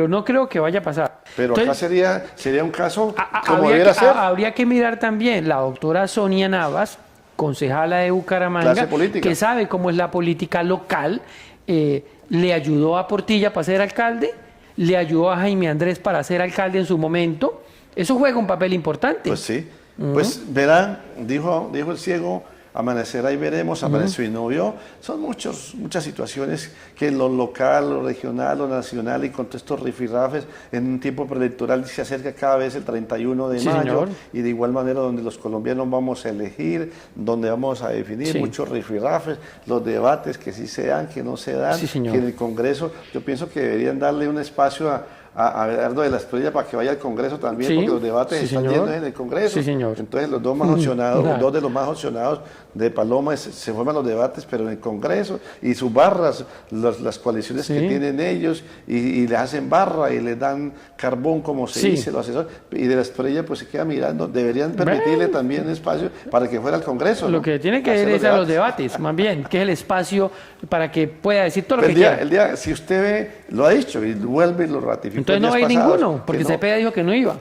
Speaker 3: no creo que vaya a pasar.
Speaker 2: Pero
Speaker 3: entonces,
Speaker 2: acá sería un caso como debiera ser.
Speaker 3: Habría que mirar también la doctora Sonia Navas, concejala de Bucaramanga, que sabe cómo es la política local, le ayudó a Portilla para ser alcalde, le ayudó a Jaime Andrés para ser alcalde en su momento. Eso juega un papel importante.
Speaker 2: Pues sí. Pues verán, dijo el ciego, amanecerá y veremos, amaneció y no vio. Son muchas situaciones que en lo local, lo regional, lo nacional y con todos estos rifirrafes en un tiempo preelectoral se acerca cada vez el 31 de mayo.
Speaker 3: Señor.
Speaker 2: Y de igual manera donde los colombianos vamos a elegir, donde vamos a definir muchos rifirrafes, los debates que sí se dan, que no se dan, que en el Congreso yo pienso que deberían darle un espacio a Abelardo de la Espriella para que vaya al Congreso también, porque los debates están yendo en el Congreso.
Speaker 3: Sí, señor.
Speaker 2: Entonces los dos más opcionados, dos de los más opcionados de Paloma se forman los debates, pero en el Congreso, y sus barras, las coaliciones que tienen ellos, y le hacen barra y le dan carbón, como se dice, los asesores, y de la Espriella pues se queda mirando. Deberían permitirle también espacio para que fuera al Congreso.
Speaker 3: Lo que tiene que ir es a los debates, más bien, que es el espacio para que pueda decir todo lo que quiera.
Speaker 2: Si usted ve, lo ha dicho y vuelve y lo ratifica.
Speaker 3: Entonces no va a ir ninguno, porque Cepeda dijo que no iba.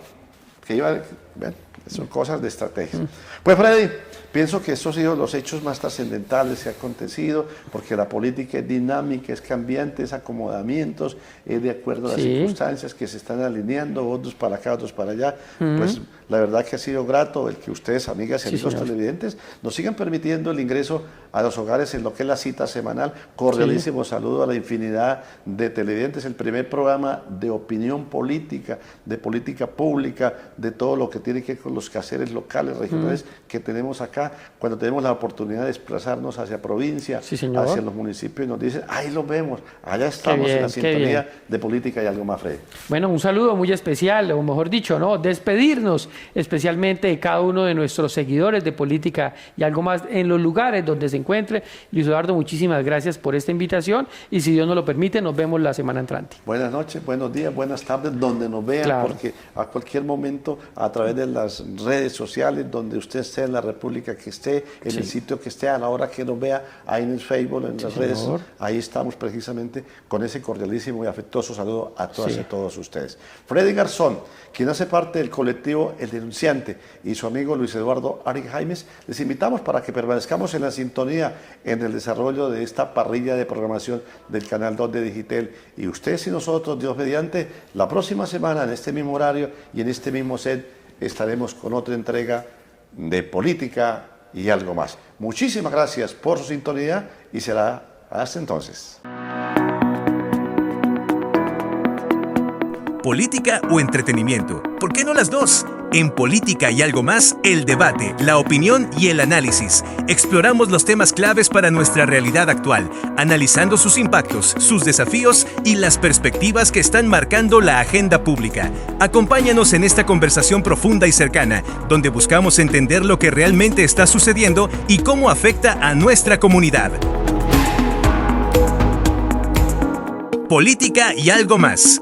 Speaker 2: Son cosas de estrategia. Pues Freddy, pienso que estos han sido los hechos más trascendentales que han acontecido, porque la política es dinámica, es cambiante, es acomodamientos, es de acuerdo a las circunstancias que se están alineando, otros para acá, otros para allá. Pues la verdad que ha sido grato el que ustedes, amigas y amigos televidentes, nos sigan permitiendo el ingreso a los hogares en lo que es la cita semanal. Cordialísimo saludo a la infinidad de televidentes, el primer programa de opinión política, de política pública, de todo lo que tiene que ver con los quehaceres locales, regionales que tenemos acá, cuando tenemos la oportunidad de desplazarnos hacia provincia, hacia los municipios, nos dicen, ahí los vemos, allá estamos en la sintonía de política y algo más, Freddy.
Speaker 3: Bueno, un saludo muy especial, o mejor dicho, ¿no? Despedirnos especialmente de cada uno de nuestros seguidores de política y algo más en los lugares donde se encuentre. Luis Eduardo, muchísimas gracias por esta invitación y si Dios nos lo permite, nos vemos la semana entrante.
Speaker 2: Buenas noches, buenos días, buenas tardes, donde nos vean, porque a cualquier momento, a través de las redes sociales, donde usted esté en la República que esté, en el sitio que esté, a la hora que nos vea, ahí en el Facebook, en las redes, ahí estamos precisamente con ese cordialísimo y afectuoso saludo a todas y a todos ustedes. Freddy Garzón, quien hace parte del colectivo El Denunciante, y su amigo Luis Eduardo Ari Jaimes, les invitamos para que permanezcamos en la sintonía en el desarrollo de esta parrilla de programación del Canal 2 de Digitel. Y ustedes y nosotros, Dios mediante, la próxima semana en este mismo horario y en este mismo set estaremos con otra entrega de política y algo más. Muchísimas gracias por su sintonía y será hasta entonces.
Speaker 1: ¿Política o entretenimiento? ¿Por qué no las dos? En Política y algo más, el debate, la opinión y el análisis. Exploramos los temas claves para nuestra realidad actual, analizando sus impactos, sus desafíos y las perspectivas que están marcando la agenda pública. Acompáñanos en esta conversación profunda y cercana, donde buscamos entender lo que realmente está sucediendo y cómo afecta a nuestra comunidad. Política y algo más.